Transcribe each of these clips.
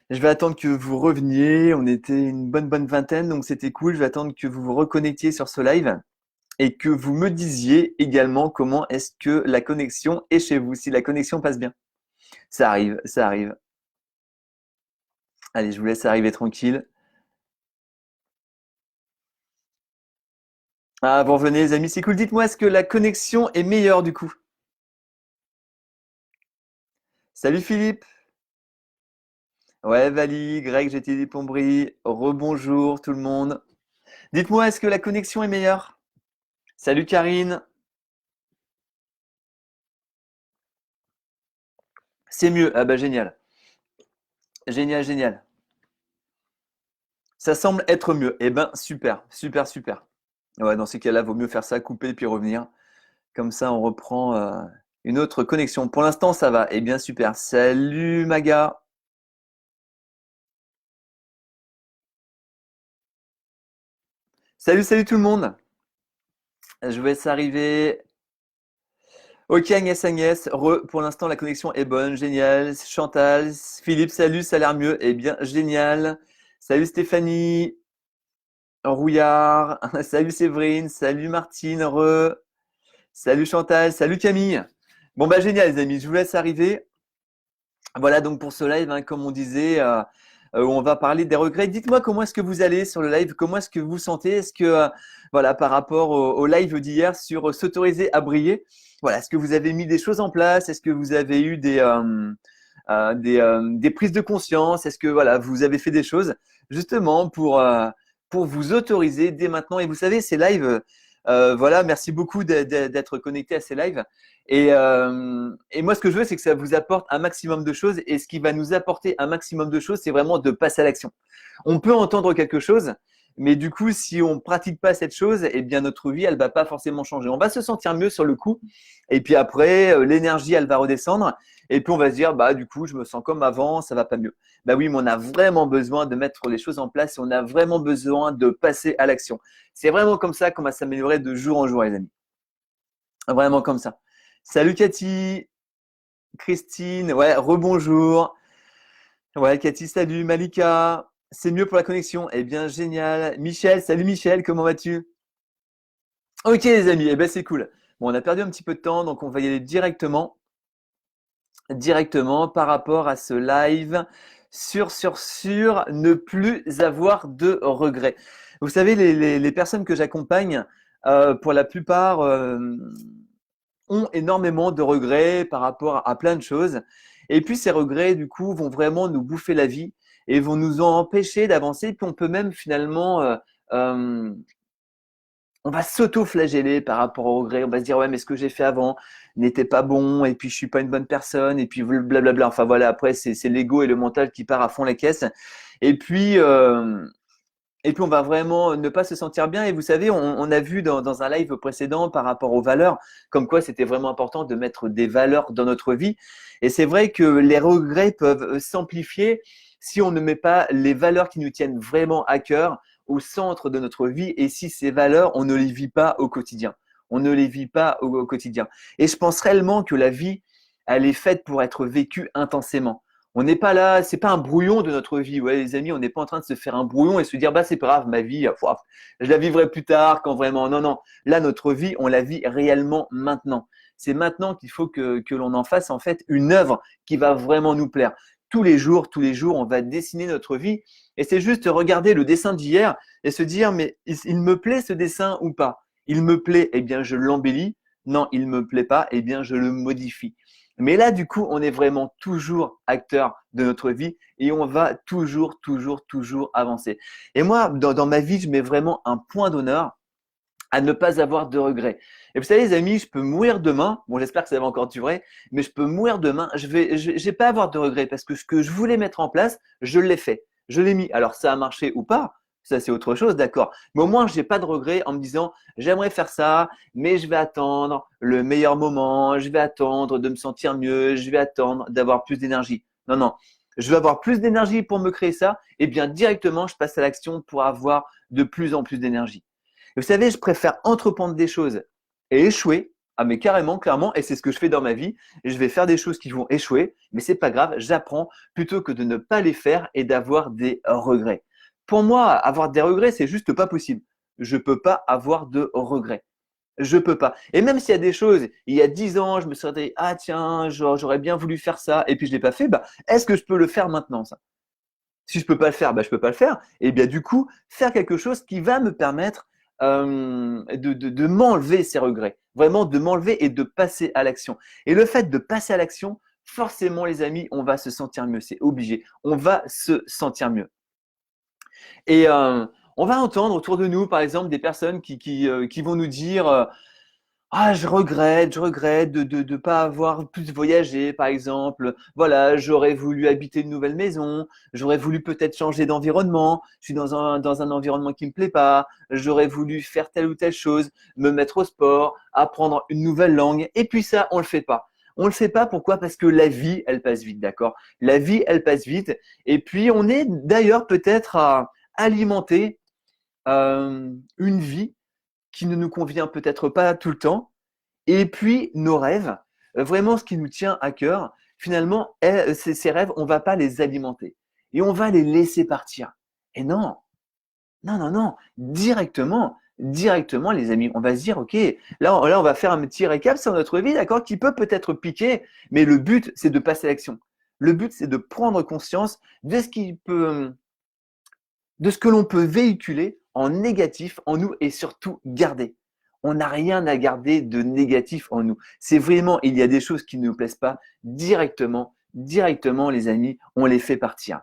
Je vais attendre que vous reveniez. On était une bonne vingtaine, donc c'était cool. Je vais attendre que vous vous reconnectiez sur ce live et que vous me disiez également comment est-ce que la connexion est chez vous, si la connexion passe bien. Ça arrive, ça arrive. Allez, je vous laisse arriver tranquille. Ah, vous revenez les amis, c'est cool. Dites-moi, est-ce que la connexion est meilleure du coup? Salut Philippe. Ouais, Vali, Greg, j'étais des Pombris. Rebonjour tout le monde. Dites-moi, est-ce que la connexion est meilleure? Salut Karine. C'est mieux. Ah bah génial. Génial, génial. Ça semble être mieux. Eh ben, super, super, super. Ouais, dans ces cas-là, vaut mieux faire ça, couper puis revenir. Comme ça, on reprend une autre connexion. Pour l'instant, ça va. Eh bien, super. Salut Maga. Salut, salut tout le monde. Je vais s'arriver. Ok, Agnès, Agnès. Pour l'instant, la connexion est bonne. Génial. Chantal, Philippe, salut, ça a l'air mieux. Eh bien, génial. Salut Stéphanie. Rouillard. Salut Séverine. Salut Martine. Salut Chantal. Salut Camille. Bon, bah, génial, les amis. Je vous laisse arriver. Voilà donc pour ce live, hein, comme on disait, où on va parler des regrets. Dites-moi comment est-ce que vous allez sur le live, comment est-ce que vous vous sentez? Est-ce que, voilà, par rapport au live d'hier sur s'autoriser à briller, voilà, est-ce que vous avez mis des choses en place? Est-ce que vous avez eu des prises de conscience? Est-ce que voilà, vous avez fait des choses justement pour vous autoriser dès maintenant? Et vous savez, ces lives, voilà, merci beaucoup d'être connecté à ces lives. Et moi, ce que je veux, c'est que ça vous apporte un maximum de choses. Et ce qui va nous apporter un maximum de choses, c'est vraiment de passer à l'action. On peut entendre quelque chose, mais du coup, si on pratique pas cette chose, eh bien notre vie, elle va pas forcément changer. On va se sentir mieux sur le coup, et puis après, l'énergie, elle va redescendre, et puis on va se dire, bah du coup, je me sens comme avant, ça va pas mieux. Bah oui, mais on a vraiment besoin de mettre les choses en place, et on a vraiment besoin de passer à l'action. C'est vraiment comme ça qu'on va s'améliorer de jour en jour, les amis. Vraiment comme ça. Salut Cathy, Christine, ouais, rebonjour. Ouais, Cathy, salut. Malika, c'est mieux pour la connexion. Eh bien, génial. Michel, salut Michel, comment vas-tu? Ok, les amis, eh ben c'est cool. Bon, on a perdu un petit peu de temps, donc on va y aller directement par rapport à ce live sur ne plus avoir de regrets. Vous savez, les personnes que j'accompagne, pour la plupart, ont énormément de regrets par rapport à plein de choses. Et puis ces regrets, du coup, vont vraiment nous bouffer la vie et vont nous en empêcher d'avancer. Puis on peut même finalement, euh, on va s'auto-flageller par rapport aux regrets. On va se dire, ouais, mais ce que j'ai fait avant n'était pas bon, et puis je suis pas une bonne personne, et puis blablabla. Enfin voilà, après, c'est l'ego et le mental qui part à fond la caisse. Et puis, et puis on va vraiment ne pas se sentir bien. Et vous savez, on a vu dans un live précédent par rapport aux valeurs, comme quoi c'était vraiment important de mettre des valeurs dans notre vie. Et c'est vrai que les regrets peuvent s'amplifier si on ne met pas les valeurs qui nous tiennent vraiment à cœur au centre de notre vie, et si ces valeurs, on ne les vit pas au quotidien. On ne les vit pas au quotidien. Et je pense réellement que la vie, elle est faite pour être vécue intensément. On n'est pas là, c'est pas un brouillon de notre vie. Ouais, les amis, on n'est pas en train de se faire un brouillon et se dire, bah, c'est pas grave, ma vie, je la vivrai plus tard quand vraiment. Non, non. Là, notre vie, on la vit réellement maintenant. C'est maintenant qu'il faut que l'on en fasse, en fait, une œuvre qui va vraiment nous plaire. Tous les jours, on va dessiner notre vie. Et c'est juste regarder le dessin d'hier et se dire, mais il me plaît ce dessin ou pas? Il me plaît, eh bien, je l'embellis. Non, il me plaît pas, eh bien, je le modifie. Mais là, du coup, on est vraiment toujours acteur de notre vie et on va toujours avancer. Et moi, dans ma vie, je mets vraiment un point d'honneur à ne pas avoir de regrets. Et vous savez, les amis, je peux mourir demain. Bon, j'espère que ça va encore durer, mais je peux mourir demain. Je vais pas avoir de regrets parce que ce que je voulais mettre en place, je l'ai fait. Je l'ai mis. Alors, ça a marché ou pas, ça c'est autre chose, d'accord. Mais au moins, j'ai pas de regrets en me disant, j'aimerais faire ça, mais je vais attendre le meilleur moment, je vais attendre de me sentir mieux, je vais attendre d'avoir plus d'énergie. Non, non. Je veux avoir plus d'énergie pour me créer ça, et bien directement, je passe à l'action pour avoir de plus en plus d'énergie. Vous savez, je préfère entreprendre des choses et échouer Ah mais carrément, clairement, et c'est ce que je fais dans ma vie. Je vais faire des choses qui vont échouer, mais c'est pas grave, j'apprends plutôt que de ne pas les faire et d'avoir des regrets. Pour moi, avoir des regrets, c'est juste pas possible. Je peux pas avoir de regrets. Je peux pas. Et même s'il y a des choses, il y a 10 ans, je me serais dit, ah tiens, j'aurais bien voulu faire ça, et puis je l'ai pas fait, bah, est-ce que je peux le faire maintenant, ça? Si je peux pas le faire, bah, je peux pas le faire. Et bien du coup, faire quelque chose qui va me permettre de m'enlever ces regrets, vraiment de m'enlever et de passer à l'action. Et le fait de passer à l'action, forcément les amis, on va se sentir mieux, c'est obligé. On va se sentir mieux. Et on va entendre autour de nous, par exemple, des personnes qui vont nous dire ah, je regrette de pas avoir plus voyagé, par exemple. Voilà, j'aurais voulu habiter une nouvelle maison, j'aurais voulu peut-être changer d'environnement, je suis dans un environnement qui me plaît pas, j'aurais voulu faire telle ou telle chose, me mettre au sport, apprendre une nouvelle langue, et puis ça, on le fait pas. On le fait pas, pourquoi? Parce que la vie, elle passe vite, d'accord? La vie, elle passe vite, et puis on est d'ailleurs peut-être à alimenter une vie qui ne nous convient peut-être pas tout le temps. Et puis, nos rêves, vraiment ce qui nous tient à cœur, finalement, ces rêves, on ne va pas les alimenter. Et on va les laisser partir. Et non, non, non, non, directement, les amis, on va se dire, OK, là, on va faire un petit récap sur notre vie, d'accord, qui peut peut-être piquer, mais le but, c'est de passer à l'action. Le but, c'est de prendre conscience de ce qui peut, de ce que l'on peut véhiculer en négatif en nous et surtout garder. On n'a rien à garder de négatif en nous. C'est vraiment, il y a des choses qui ne nous plaisent pas directement, les amis, on les fait partir.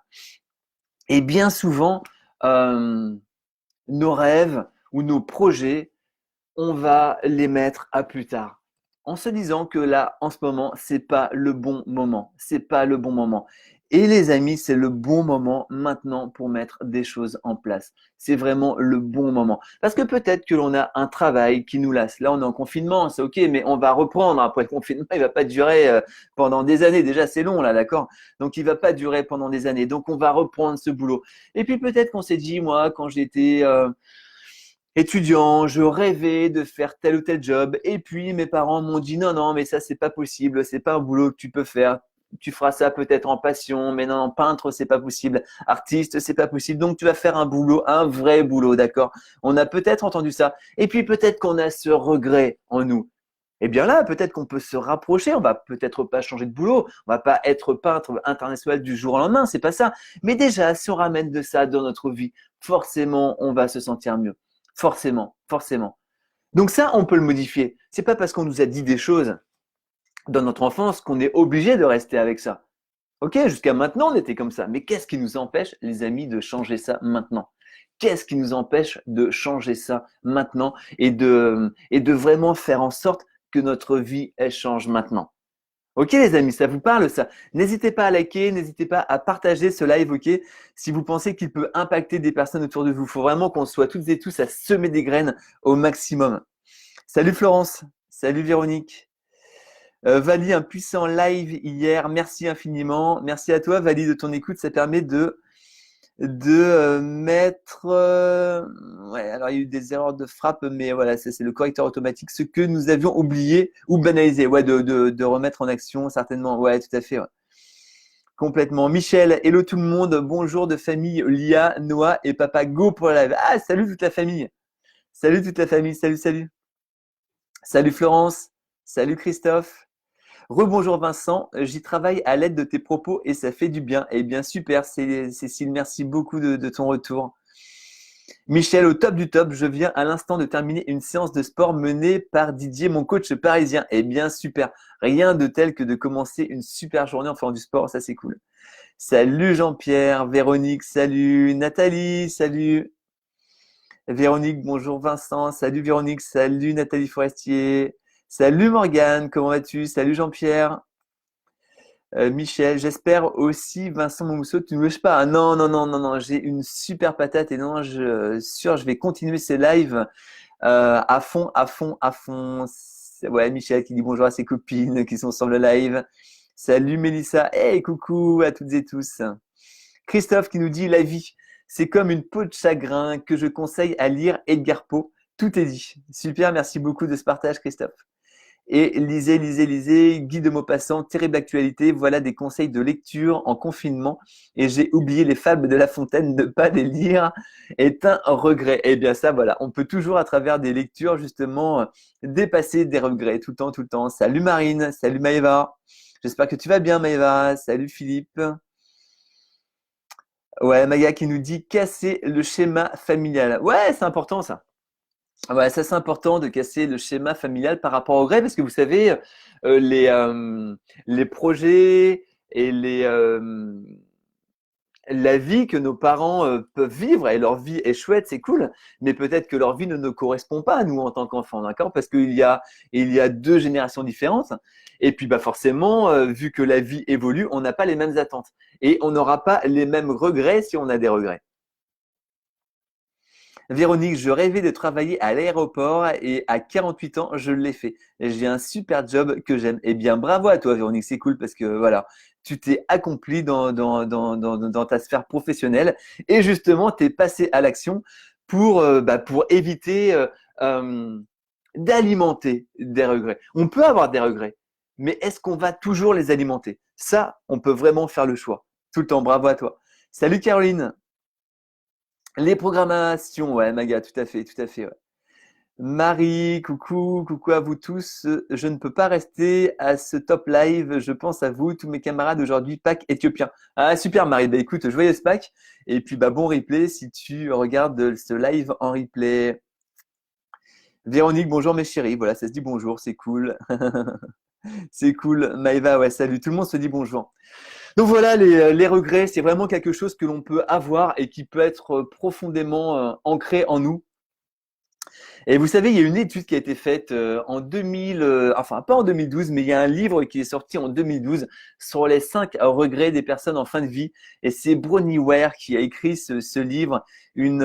Et bien souvent, euh, nos rêves ou nos projets, on va les mettre à plus tard. En se disant que là, en ce moment, c'est pas le bon moment. C'est pas le bon moment. Et les amis, c'est le bon moment maintenant pour mettre des choses en place. C'est vraiment le bon moment. Parce que peut-être que l'on a un travail qui nous lasse. Là, on est en confinement, c'est ok, mais on va reprendre après le confinement. Il va pas durer pendant des années. Déjà, c'est long là, d'accord? Donc, il va pas durer pendant des années. Donc, on va reprendre ce boulot. Et puis peut-être qu'on s'est dit, moi, quand j'étais étudiant, je rêvais de faire tel ou tel job. Et puis, mes parents m'ont dit, non, non, mais ça, c'est pas possible. C'est pas un boulot que tu peux faire. Tu feras ça peut-être en passion, mais non, peintre, c'est pas possible. Artiste, c'est pas possible. Donc, tu vas faire un boulot, un vrai boulot, d'accord? On a peut-être entendu ça. Et puis, peut-être qu'on a ce regret en nous. Eh bien là, peut-être qu'on peut se rapprocher. On va peut-être pas changer de boulot. On va pas être peintre international du jour au lendemain. C'est pas ça. Mais déjà, si on ramène de ça dans notre vie, forcément, on va se sentir mieux. Forcément, forcément. Donc ça, on peut le modifier. C'est pas parce qu'on nous a dit des choses dans notre enfance qu'on est obligé de rester avec ça. Ok, jusqu'à maintenant, on était comme ça. Mais qu'est-ce qui nous empêche, les amis, de changer ça maintenant? Qu'est-ce qui nous empêche de changer ça maintenant et de vraiment faire en sorte que notre vie, elle change maintenant? Ok les amis, ça vous parle ça? N'hésitez pas à liker, n'hésitez pas à partager ce live, ok? Si vous pensez qu'il peut impacter des personnes autour de vous. Il faut vraiment qu'on soit toutes et tous à semer des graines au maximum. Salut Florence, salut Véronique. Vali, un puissant live hier, merci infiniment. Merci à toi Vali de ton écoute, ça permet de mettre… ouais, alors il y a eu des erreurs de frappe, mais voilà, c'est le correcteur automatique, ce que nous avions oublié ou banalisé, ouais, de remettre en action, certainement, ouais, tout à fait, ouais. Complètement. Michel, hello tout le monde, bonjour de famille Lia, Noah et Papa Go pour la live. Ah, salut toute la famille. Salut toute la famille, salut, salut. Salut Florence, salut Christophe. Rebonjour Vincent, j'y travaille à l'aide de tes propos et ça fait du bien. Eh bien super Cécile, merci beaucoup de ton retour. Michel, au top du top, je viens à l'instant de terminer une séance de sport menée par Didier, mon coach parisien. Eh bien super, rien de tel que de commencer une super journée en faisant du sport, ça c'est cool. Salut Jean-Pierre, Véronique, salut Nathalie, salut Véronique, bonjour Vincent, salut Véronique, salut Nathalie Forestier, salut Morgane, comment vas-tu? Salut Jean-Pierre. Michel, j'espère aussi Vincent Momousseau, tu ne me lâches pas. Ah, non, non, non, non, non, j'ai une super patate et non, je vais continuer ces lives à fond, à fond, à fond. Ouais, Michel qui dit bonjour à ses copines qui sont sur le live. Salut Mélissa, hey, coucou à toutes et tous. Christophe qui nous dit la vie, c'est comme une peau de chagrin que je conseille à lire Edgar Poe. Tout est dit. Super, merci beaucoup de ce partage, Christophe. Et lisez, lisez, lisez, Guy de Maupassant, terrible actualité, voilà des conseils de lecture en confinement. Et j'ai oublié les fables de La Fontaine, ne pas les lire est un regret. Eh bien ça, voilà, on peut toujours à travers des lectures justement dépasser des regrets tout le temps, tout le temps. Salut Marine, salut Maëva. J'espère que tu vas bien Maëva. Salut Philippe. Ouais, Maga qui nous dit casser le schéma familial. Ouais, c'est important ça. Ouais, ça c'est important de casser le schéma familial par rapport au regret parce que vous savez, euh, les, euh, les projets et la vie que nos parents peuvent vivre et leur vie est chouette, c'est cool, mais peut-être que leur vie ne nous correspond pas à nous en tant qu'enfants, d'accord? Parce qu'il y a deux générations différentes. Et puis bah forcément, vu que la vie évolue, on n'a pas les mêmes attentes et on n'aura pas les mêmes regrets si on a des regrets. Véronique, je rêvais de travailler à l'aéroport et à 48 ans, je l'ai fait. J'ai un super job que j'aime. Eh bien, bravo à toi, Véronique. C'est cool parce que voilà, tu t'es accompli dans ta sphère professionnelle et justement, tu es passé à l'action pour éviter euh, d'alimenter des regrets. On peut avoir des regrets, mais est-ce qu'on va toujours les alimenter? Ça, on peut vraiment faire le choix. Tout le temps, bravo à toi. Salut Caroline. Les programmations, ouais, Maga, tout à fait, ouais. Marie, coucou, coucou à vous tous. Je ne peux pas rester à ce top live. Je pense à vous, tous mes camarades aujourd'hui, Pâques éthiopien. Ah, super, Marie. Bah, écoute, joyeuse Pâques. Et puis, bah, bon replay si tu regardes ce live en replay. Véronique, bonjour mes chéris. Voilà, ça se dit bonjour, c'est cool. C'est cool. Maëva, ouais, salut. Tout le monde se dit bonjour. Donc voilà, les regrets, c'est vraiment quelque chose que l'on peut avoir et qui peut être profondément ancré en nous. Et vous savez, il y a une étude qui a été faite en 2000, enfin pas en 2012, mais il y a un livre qui est sorti en 2012 sur les 5 regrets des personnes en fin de vie. Et c'est Bronnie Ware qui a écrit ce livre, une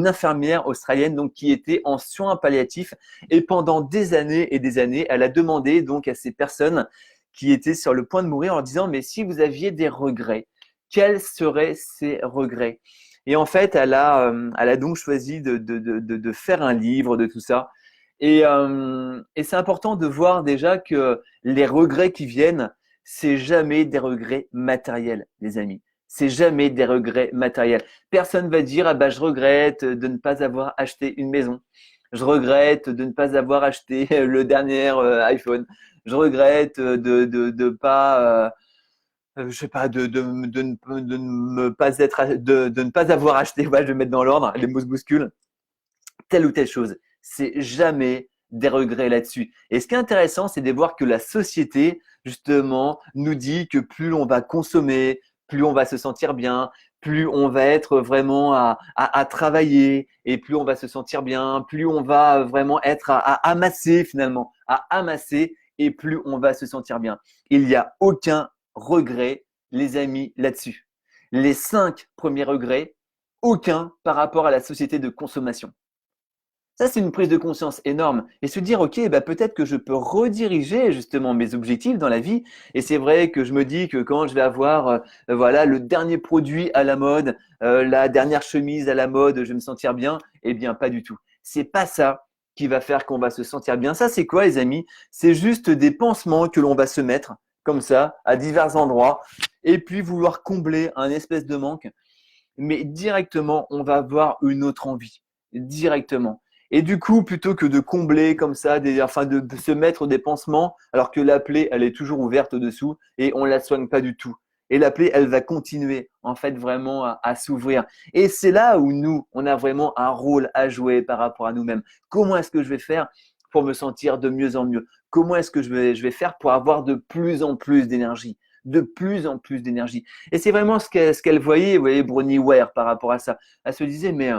infirmière australienne donc qui était en soins palliatifs. Et pendant des années et des années, elle a demandé donc à ces personnes qui étaient sur le point de mourir en leur disant, mais si vous aviez des regrets, quels seraient ces regrets? Et en fait, elle a donc choisi de faire un livre de tout ça. Et c'est important de voir déjà que les regrets qui viennent, c'est jamais des regrets matériels, les amis. C'est jamais des regrets matériels. Personne va dire, ah bah, je regrette de ne pas avoir acheté une maison. Je regrette de ne pas avoir acheté le dernier iPhone. Je regrette de pas je sais pas, de ne pas être, de ne pas avoir acheté, ouais, je vais mettre dans l'ordre, les mots se bousculent, telle ou telle chose. C'est jamais des regrets là-dessus. Et ce qui est intéressant, c'est de voir que la société, justement, nous dit que plus on va consommer, plus on va se sentir bien, plus on va être vraiment à travailler, et plus on va se sentir bien, plus on va vraiment être à amasser finalement, à amasser, et plus on va se sentir bien. Il n'y a aucun regret, les amis, là-dessus. Les 5 premiers regrets, aucun par rapport à la société de consommation. Ça, c'est une prise de conscience énorme. Et se dire, OK, bah, peut-être que je peux rediriger justement mes objectifs dans la vie. Et c'est vrai que je me dis que quand je vais avoir voilà, le dernier produit à la mode, la dernière chemise à la mode, je vais me sentir bien. Eh bien, pas du tout. C'est pas ça qui va faire qu'on va se sentir bien. Ça, c'est quoi, les amis? C'est juste des pansements que l'on va se mettre comme ça, à divers endroits, et puis vouloir combler un espèce de manque. Mais directement, on va avoir une autre envie. Directement. Et du coup, plutôt que de combler comme ça, enfin de se mettre des pansements, alors que la plaie, elle est toujours ouverte dessous et on la soigne pas du tout. Et la plaie, elle va continuer, en fait, vraiment à s'ouvrir. Et c'est là où nous, on a vraiment un rôle à jouer par rapport à nous-mêmes. Comment est-ce que je vais faire pour me sentir de mieux en mieux? Comment est-ce que je vais faire pour avoir de plus en plus d'énergie? De plus en plus d'énergie. Et c'est vraiment ce qu'elle voyait, vous voyez, Bronnie Ware par rapport à ça. Elle se disait, mais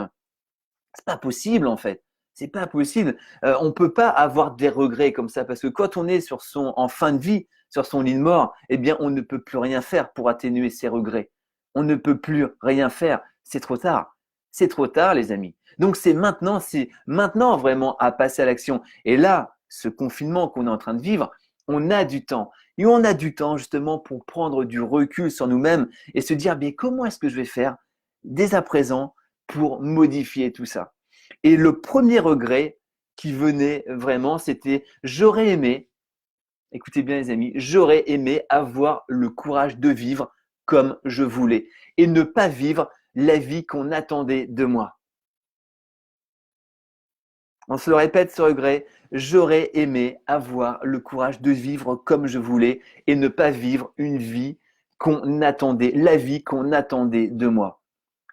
c'est pas possible en fait. C'est pas possible. On peut pas avoir des regrets comme ça parce que quand on est en fin de vie, sur son lit de mort, eh bien, on ne peut plus rien faire pour atténuer ses regrets. On ne peut plus rien faire. C'est trop tard. C'est trop tard, les amis. Donc, c'est maintenant vraiment à passer à l'action. Et là, ce confinement qu'on est en train de vivre, on a du temps. Et on a du temps justement pour prendre du recul sur nous-mêmes et se dire, mais comment est-ce que je vais faire dès à présent pour modifier tout ça? Et le premier regret, qui venait vraiment, c'était j'aurais aimé, écoutez bien les amis, j'aurais aimé avoir le courage de vivre comme je voulais et ne pas vivre la vie qu'on attendait de moi. On se le répète ce regret, j'aurais aimé avoir le courage de vivre comme je voulais et ne pas vivre une vie qu'on attendait, la vie qu'on attendait de moi.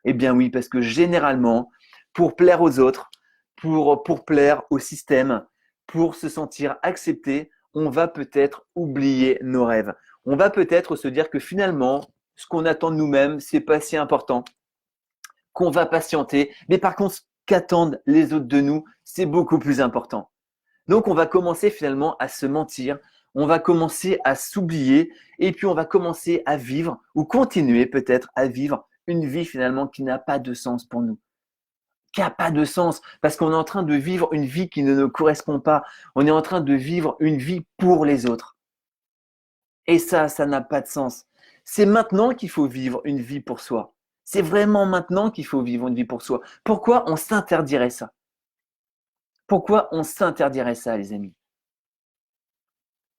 Eh bien oui, parce que généralement, pour plaire aux autres, pour plaire au système, pour se sentir accepté, on va peut-être oublier nos rêves. On va peut-être se dire que finalement, ce qu'on attend de nous-mêmes, c'est pas si important, qu'on va patienter. Mais par contre, ce qu'attendent les autres de nous, c'est beaucoup plus important. Donc, on va commencer finalement à se mentir, on va commencer à s'oublier et puis on va commencer à vivre ou continuer peut-être à vivre une vie finalement qui n'a pas de sens pour nous, qui n'a pas de sens parce qu'on est en train de vivre une vie qui ne nous correspond pas. On est en train de vivre une vie pour les autres. Et ça n'a pas de sens. C'est maintenant qu'il faut vivre une vie pour soi. C'est vraiment maintenant qu'il faut vivre une vie pour soi. Pourquoi on s'interdirait ça? Pourquoi on s'interdirait ça, les amis?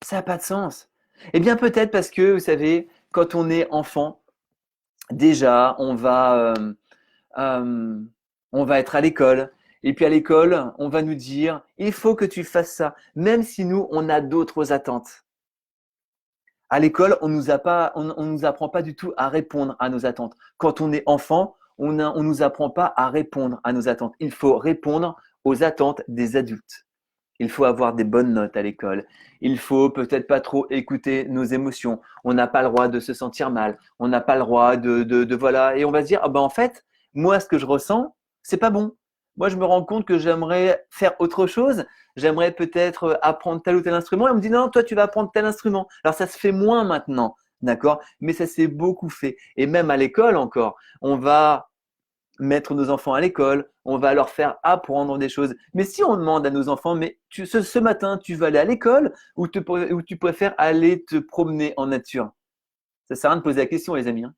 Ça n'a pas de sens. Eh bien, peut-être parce que, vous savez, quand on est enfant, déjà, euh, on va être à l'école. Et puis à l'école, on va nous dire, il faut que tu fasses ça, même si nous, on a d'autres attentes. À l'école, on nous apprend pas du tout à répondre à nos attentes. Quand on est enfant, on nous apprend pas à répondre à nos attentes. Il faut répondre aux attentes des adultes. Il faut avoir des bonnes notes à l'école. Il faut peut-être pas trop écouter nos émotions. On n'a pas le droit de se sentir mal. On n'a pas le droit voilà. Et on va se dire, ah ben en fait, moi, ce que je ressens, c'est pas bon. Moi, je me rends compte que j'aimerais faire autre chose. J'aimerais peut-être apprendre tel ou tel instrument. Et on me dit, non, toi, tu vas apprendre tel instrument. Alors, ça se fait moins maintenant. D'accord? Mais ça s'est beaucoup fait. Et même à l'école encore, on va mettre nos enfants à l'école, on va leur faire apprendre des choses. Mais si on demande à nos enfants, mais ce matin, tu vas aller à l'école ou tu préfères aller te promener en nature? Ça sert à rien de poser la question, les amis, hein.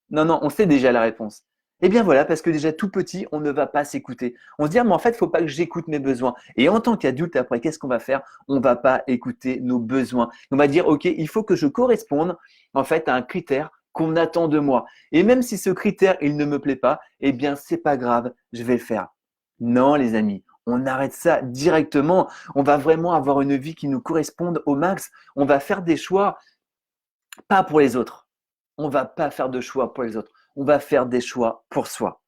Non, non, on sait déjà la réponse. Eh bien voilà, parce que déjà tout petit, on ne va pas s'écouter. On se dit, ah, mais en fait, il ne faut pas que j'écoute mes besoins. Et en tant qu'adulte, après, qu'est-ce qu'on va faire? On ne va pas écouter nos besoins. On va dire, OK, il faut que je corresponde en fait à un critère qu'on attend de moi. Et même si ce critère, il ne me plaît pas, eh bien, c'est pas grave, je vais le faire. Non, les amis, on arrête ça directement. On va vraiment avoir une vie qui nous corresponde au max. On va faire des choix, pas pour les autres. On va pas faire de choix pour les autres. On va faire des choix pour soi.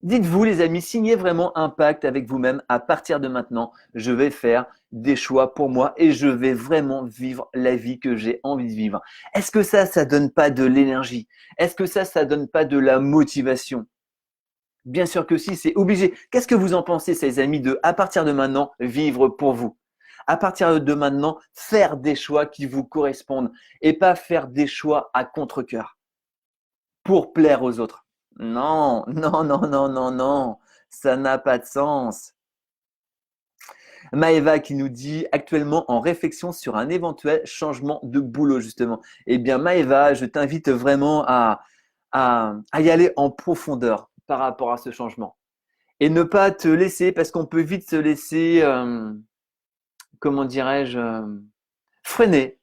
Dites-vous, les amis, signez vraiment un pacte avec vous-même. À partir de maintenant, je vais faire des choix pour moi et je vais vraiment vivre la vie que j'ai envie de vivre. Est-ce que ça donne pas de l'énergie? Est-ce que ça donne pas de la motivation? Bien sûr que si, c'est obligé. Qu'est-ce que vous en pensez, ces amis, de, à partir de maintenant, vivre pour vous? À partir de maintenant, faire des choix qui vous correspondent et pas faire des choix à contre-cœur pour plaire aux autres. Non, non, non, non, non, non, ça n'a pas de sens. Maëva qui nous dit actuellement en réflexion sur un éventuel changement de boulot justement. Eh bien Maëva, je t'invite vraiment à y aller en profondeur par rapport à ce changement. Et ne pas te laisser, parce qu'on peut vite se laisser, comment dirais-je, freiner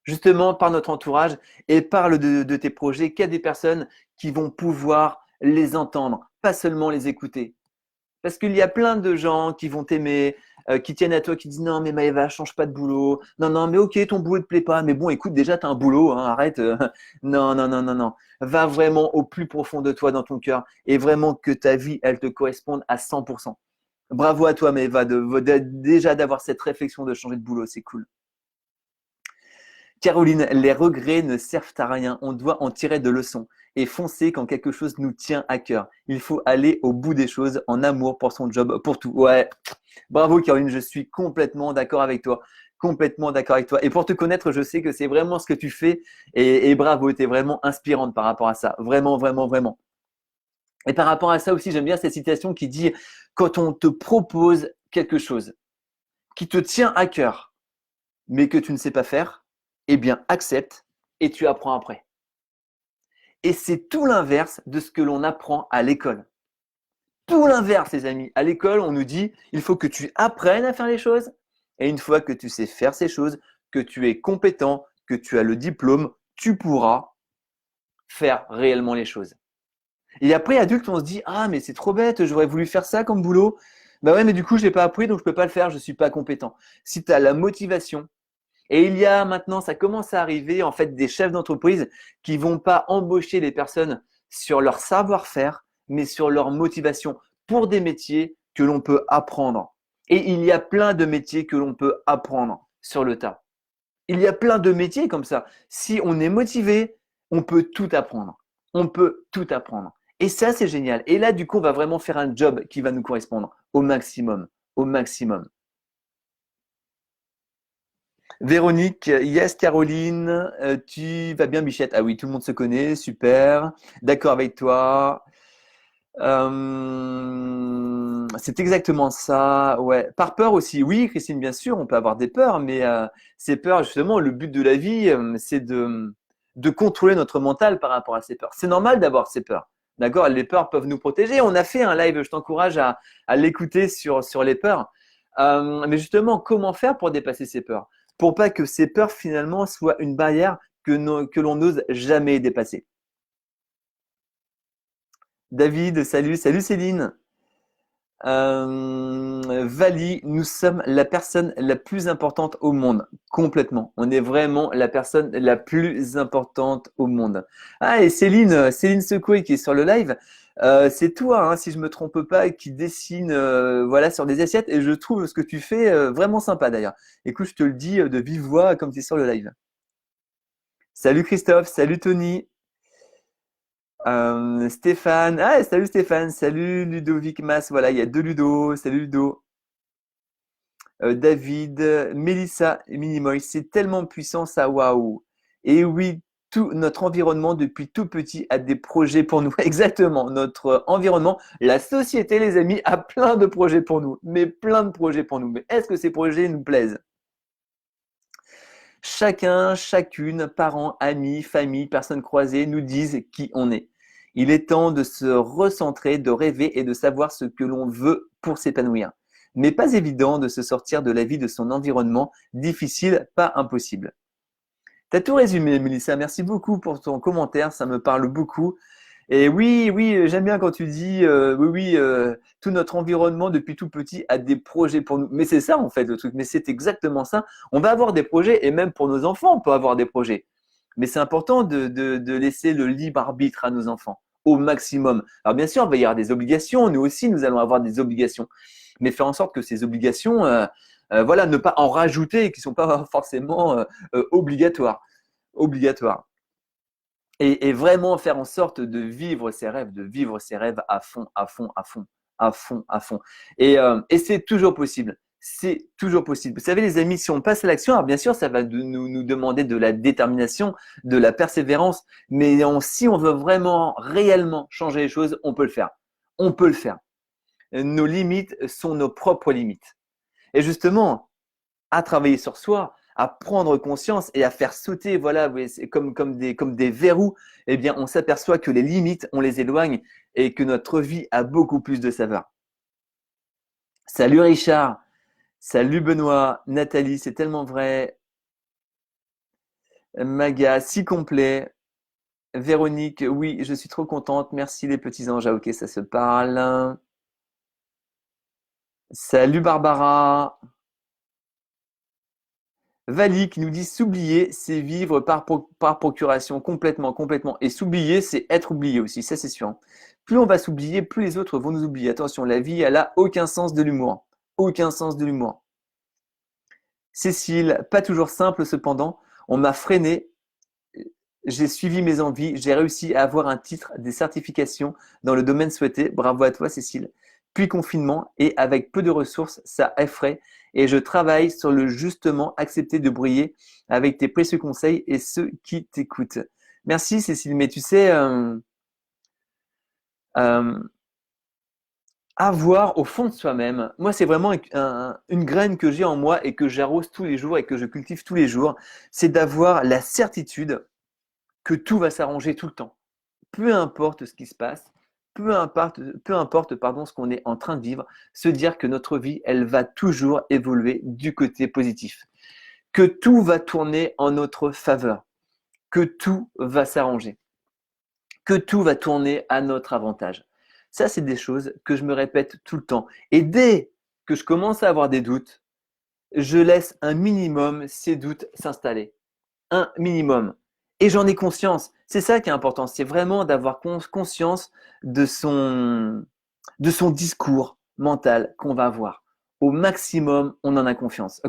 justement par notre entourage et par de tes projets, qu'il y a des personnes qui vont pouvoir les entendre, pas seulement les écouter. Parce qu'il y a plein de gens qui vont t'aimer, qui tiennent à toi, qui disent non mais Maëva, change pas de boulot. Non, non, mais ok, ton boulot ne te plaît pas. Mais bon, écoute, déjà, tu as un boulot, hein, arrête. Non, non, non, non, non. Va vraiment au plus profond de toi, dans ton cœur, et vraiment que ta vie, elle te corresponde à 100%. Bravo à toi, Maëva, déjà d'avoir cette réflexion de changer de boulot, c'est cool. Caroline, les regrets ne servent à rien. On doit en tirer de leçons et foncer quand quelque chose nous tient à cœur. Il faut aller au bout des choses en amour pour son job, pour tout. Ouais, bravo Caroline, je suis complètement d'accord avec toi. Complètement d'accord avec toi. Et pour te connaître, je sais que c'est vraiment ce que tu fais et bravo, tu es vraiment inspirante par rapport à ça. Vraiment, vraiment, vraiment. Et par rapport à ça aussi, j'aime bien cette citation qui dit quand on te propose quelque chose qui te tient à cœur, mais que tu ne sais pas faire, eh bien, accepte et tu apprends après. Et c'est tout l'inverse de ce que l'on apprend à l'école. tout l'inverse, les amis. À l'école, on nous dit, il faut que tu apprennes à faire les choses. Et une fois que tu sais faire ces choses, que tu es compétent, que tu as le diplôme, tu pourras faire réellement les choses. Et après, adulte, on se dit, ah, mais c'est trop bête, j'aurais voulu faire ça comme boulot. Bah ouais, mais du coup, je l'ai pas appris, donc je peux pas le faire, je suis pas compétent. Si tu as la motivation, et il y a maintenant, ça commence à arriver, en fait, des chefs d'entreprise qui vont pas embaucher les personnes sur leur savoir-faire, mais sur leur motivation pour des métiers que l'on peut apprendre. Et il y a plein de métiers que l'on peut apprendre sur le tas. Il y a plein de métiers comme ça. Si on est motivé, on peut tout apprendre. On peut tout apprendre. Et ça, c'est génial. Et là, du coup, on va vraiment faire un job qui va nous correspondre au maximum. Au maximum. Véronique, yes, Caroline, tu vas bien, Bichette? Ah oui, tout le monde se connaît, super. D'accord avec toi. C'est exactement ça, ouais. Par peur aussi, oui, Christine, bien sûr, on peut avoir des peurs, mais ces peurs, justement, le but de la vie, c'est de contrôler notre mental par rapport à ces peurs. C'est normal d'avoir ces peurs, d'accord? Les peurs peuvent nous protéger. On a fait un live, je t'encourage à l'écouter sur les peurs. Mais justement, comment faire pour dépasser ces peurs? Pour pas que ces peurs, finalement, soient une barrière que l'on n'ose jamais dépasser. David, salut, salut Céline. Vali, nous sommes la personne la plus importante au monde, complètement. On est vraiment la personne la plus importante au monde. Ah, et Céline, Céline Secoué qui est sur le live, c'est toi, hein, si je me trompe pas, qui dessine voilà, sur des assiettes et je trouve ce que tu fais vraiment sympa d'ailleurs. Écoute, je te le dis de vive voix comme tu es sur le live. Salut Christophe, salut Tony. Stéphane, ah salut Stéphane, salut Ludovic Mas, voilà, il y a deux Ludo, salut Ludo. David, Mélissa, Minimoy, c'est tellement puissant ça, waouh. Et oui, tout notre environnement depuis tout petit a des projets pour nous. Exactement, notre environnement, la société, les amis, a plein de projets pour nous, mais plein de projets pour nous. Mais est-ce que ces projets nous plaisent? Chacun, chacune, parents, amis, famille, personnes croisées nous disent qui on est. Il est temps de se recentrer, de rêver et de savoir ce que l'on veut pour s'épanouir. Mais pas évident de se sortir de la vie de son environnement, difficile, pas impossible. T'as tout résumé, Mélissa. Merci beaucoup pour ton commentaire, ça me parle beaucoup. Et oui, oui, j'aime bien quand tu dis, oui, oui, tout notre environnement depuis tout petit a des projets pour nous. Mais c'est ça en fait le truc. Mais c'est exactement ça. On va avoir des projets et même pour nos enfants, on peut avoir des projets. Mais c'est important de laisser le libre arbitre à nos enfants au maximum. Alors bien sûr, il va y avoir des obligations. Nous aussi, nous allons avoir des obligations. Mais faire en sorte que ces obligations, voilà, ne pas en rajouter, qui ne sont pas forcément obligatoires. Obligatoires. Et vraiment faire en sorte de vivre ses rêves, de vivre ses rêves à fond, à fond, à fond, à fond, à fond. Et c'est toujours possible. C'est toujours possible. Vous savez, les amis, si on passe à l'action, alors bien sûr, ça va nous demander de la détermination, de la persévérance, mais si on veut vraiment, réellement changer les choses, on peut le faire. On peut le faire. Nos limites sont nos propres limites. Et justement, à travailler sur soi, à prendre conscience et à faire sauter, voilà, c'est comme des verrous, eh bien, on s'aperçoit que les limites, on les éloigne et que notre vie a beaucoup plus de saveur. Salut Richard, salut Benoît, Nathalie, c'est tellement vrai. Maga, si complet. Véronique, oui, je suis trop contente. Merci les petits anges. Ah, ok, ça se parle. Salut Barbara. Vali qui nous dit s'oublier, c'est vivre par procuration, complètement, complètement. Et s'oublier, c'est être oublié aussi, ça c'est sûr. Plus on va s'oublier, plus les autres vont nous oublier. Attention, la vie, elle a aucun sens de l'humour. Aucun sens de l'humour. Cécile, pas toujours simple cependant. On m'a freiné, j'ai suivi mes envies, j'ai réussi à avoir un titre, des certifications dans le domaine souhaité. Bravo à toi, Cécile. Puis confinement et avec peu de ressources, ça effraie. Et je travaille sur le justement accepter de briller avec tes précieux conseils et ceux qui t'écoutent. Merci, Cécile. Mais tu sais, euh, avoir au fond de soi-même, moi, c'est vraiment une graine que j'ai en moi et que j'arrose tous les jours et que je cultive tous les jours, c'est d'avoir la certitude que tout va s'arranger tout le temps. Peu importe ce qui se passe, peu importe pardon, ce qu'on est en train de vivre, se dire que notre vie, elle va toujours évoluer du côté positif, que tout va tourner en notre faveur, que tout va s'arranger, que tout va tourner à notre avantage. Ça, c'est des choses que je me répète tout le temps. Et dès que je commence à avoir des doutes, je laisse un minimum ces doutes s'installer. Un minimum. Et j'en ai conscience. C'est ça qui est important. C'est vraiment d'avoir conscience de son discours mental qu'on va avoir. Au maximum, on en a conscience.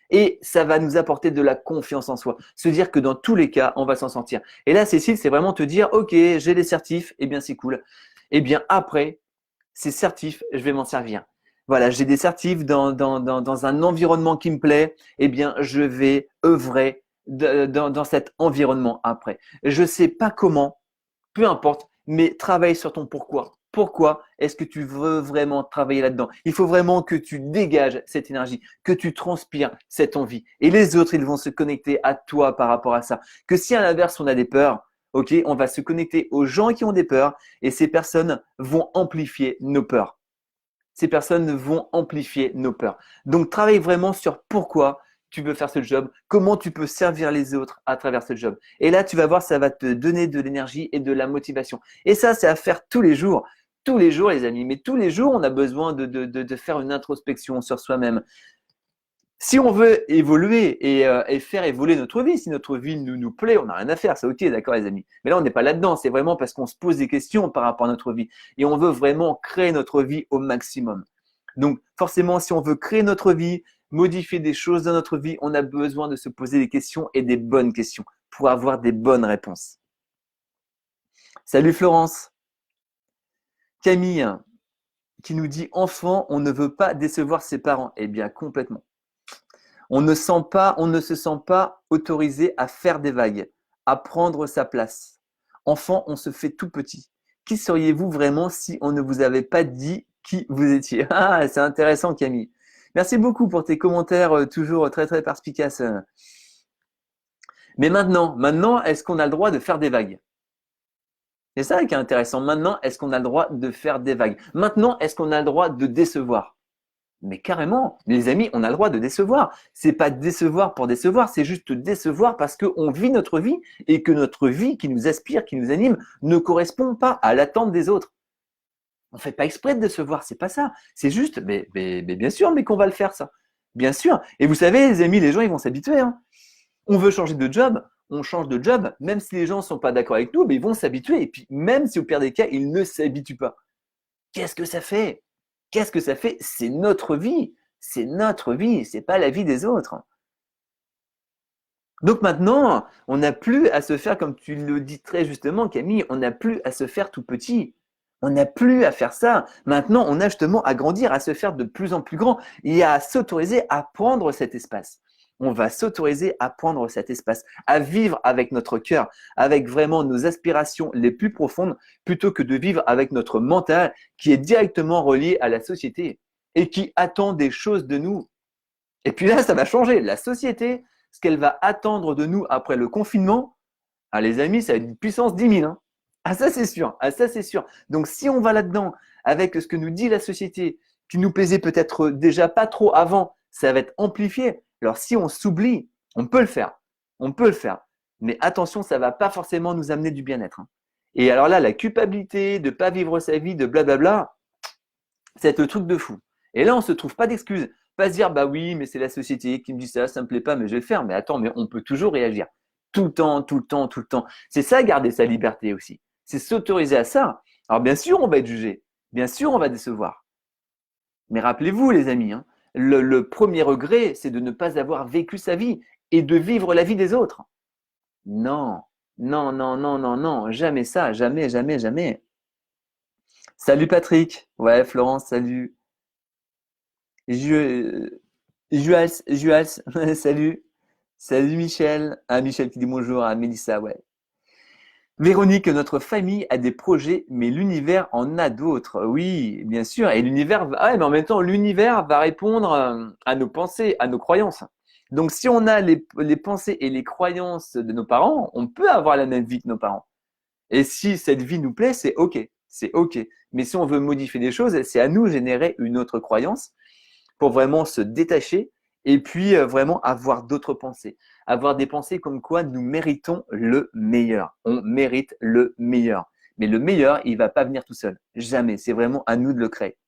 Et ça va nous apporter de la confiance en soi. Se dire que dans tous les cas, on va s'en sortir. Et là, Cécile, c'est vraiment te dire, OK, j'ai les certifs, eh bien, c'est cool. Eh bien, après, ces certifs, je vais m'en servir. Voilà, j'ai des certifs dans un environnement qui me plaît, eh bien, je vais œuvrer dans cet environnement après. Je sais pas comment, peu importe, mais travaille sur ton pourquoi. Pourquoi est-ce que tu veux vraiment travailler là-dedans? Il faut vraiment que tu dégages cette énergie, que tu transpires cette envie. Et les autres, ils vont se connecter à toi par rapport à ça. Que si à l'inverse, on a des peurs, ok, on va se connecter aux gens qui ont des peurs et ces personnes vont amplifier nos peurs. Ces personnes vont amplifier nos peurs. Donc, travaille vraiment sur pourquoi tu veux faire ce job, comment tu peux servir les autres à travers ce job. Et là, tu vas voir, ça va te donner de l'énergie et de la motivation. Et ça, c'est à faire tous les jours. Tous les jours, les amis. Mais tous les jours, on a besoin de faire une introspection sur soi-même. Si on veut évoluer et faire évoluer notre vie, si notre vie nous plaît, on n'a rien à faire, c'est ok, d'accord les amis. Mais là, on n'est pas là-dedans, c'est vraiment parce qu'on se pose des questions par rapport à notre vie et on veut vraiment créer notre vie au maximum. Donc forcément, si on veut créer notre vie, modifier des choses dans notre vie, on a besoin de se poser des questions et des bonnes questions pour avoir des bonnes réponses. Salut Florence. Camille qui nous dit enfant, on ne veut pas décevoir ses parents. Eh bien complètement. On ne se sent pas autorisé à faire des vagues, à prendre sa place. Enfant, on se fait tout petit. Qui seriez-vous vraiment si on ne vous avait pas dit qui vous étiez? Ah, c'est intéressant, Camille. Merci beaucoup pour tes commentaires toujours très très perspicaces. Mais maintenant, est-ce qu'on a le droit de faire des vagues? C'est ça qui est intéressant. Maintenant, est-ce qu'on a le droit de faire des vagues? Maintenant, est-ce qu'on a le droit de décevoir? Mais carrément, les amis, on a le droit de décevoir. C'est pas décevoir pour décevoir, c'est juste décevoir parce qu'on vit notre vie et que notre vie qui nous aspire, qui nous anime, ne correspond pas à l'attente des autres. On fait pas exprès de décevoir, c'est pas ça. C'est juste, mais bien sûr, mais qu'on va le faire ça. Bien sûr. Et vous savez, les amis, les gens, ils vont s'habituer. Hein. On veut changer de job, on change de job, même si les gens sont pas d'accord avec nous, mais ils vont s'habituer. Et puis, même si au pire des cas, ils ne s'habituent pas. Qu'est-ce que ça fait? Qu'est-ce que ça fait? C'est notre vie. C'est notre vie. C'est pas la vie des autres. Donc maintenant, on n'a plus à se faire, comme tu le dis très justement, Camille, on n'a plus à se faire tout petit. On n'a plus à faire ça. Maintenant, on a justement à grandir, à se faire de plus en plus grand et à s'autoriser à prendre cet espace. On va s'autoriser à prendre cet espace, à vivre avec notre cœur, avec vraiment nos aspirations les plus profondes, plutôt que de vivre avec notre mental qui est directement relié à la société et qui attend des choses de nous. Et puis là, ça va changer. La société, ce qu'elle va attendre de nous après le confinement, ah, les amis, ça va être une puissance 10 000. Hein. Ah, ça, c'est sûr. Ah, ça, c'est sûr. Donc, si on va là-dedans avec ce que nous dit la société, qui nous plaisait peut-être déjà pas trop avant, ça va être amplifié. Alors, si on s'oublie, on peut le faire. On peut le faire. Mais attention, ça ne va pas forcément nous amener du bien-être. Hein. Et alors là, la culpabilité de ne pas vivre sa vie, de blablabla, c'est le truc de fou. Et là, on ne se trouve pas d'excuses. Pas se dire, bah oui, mais c'est la société qui me dit ça, ça ne me plaît pas, mais je vais le faire. Mais attends, mais on peut toujours réagir. Tout le temps, tout le temps, tout le temps. C'est ça, garder sa liberté aussi. C'est s'autoriser à ça. Alors, bien sûr, on va être jugé. Bien sûr, on va décevoir. Mais rappelez-vous, les amis, hein, le premier regret, c'est de ne pas avoir vécu sa vie et de vivre la vie des autres. Non, non, non, non, non, non, jamais ça, jamais, jamais, jamais. Salut Patrick. Ouais, Florence, salut. Juals, salut. Salut Michel. Ah, Michel qui dit bonjour à Mélissa, ouais. Véronique, notre famille a des projets, mais l'univers en a d'autres. Oui, bien sûr. Et l'univers, ah ouais, mais en même temps, l'univers va répondre à nos pensées, à nos croyances. Donc, si on a les pensées et les croyances de nos parents, on peut avoir la même vie que nos parents. Et si cette vie nous plaît, c'est OK. c'est OK. Mais si on veut modifier des choses, c'est à nous de générer une autre croyance pour vraiment se détacher et puis vraiment avoir d'autres pensées. Avoir des pensées comme quoi nous méritons le meilleur. On mérite le meilleur. Mais le meilleur, il ne va pas venir tout seul. Jamais. C'est vraiment à nous de le créer.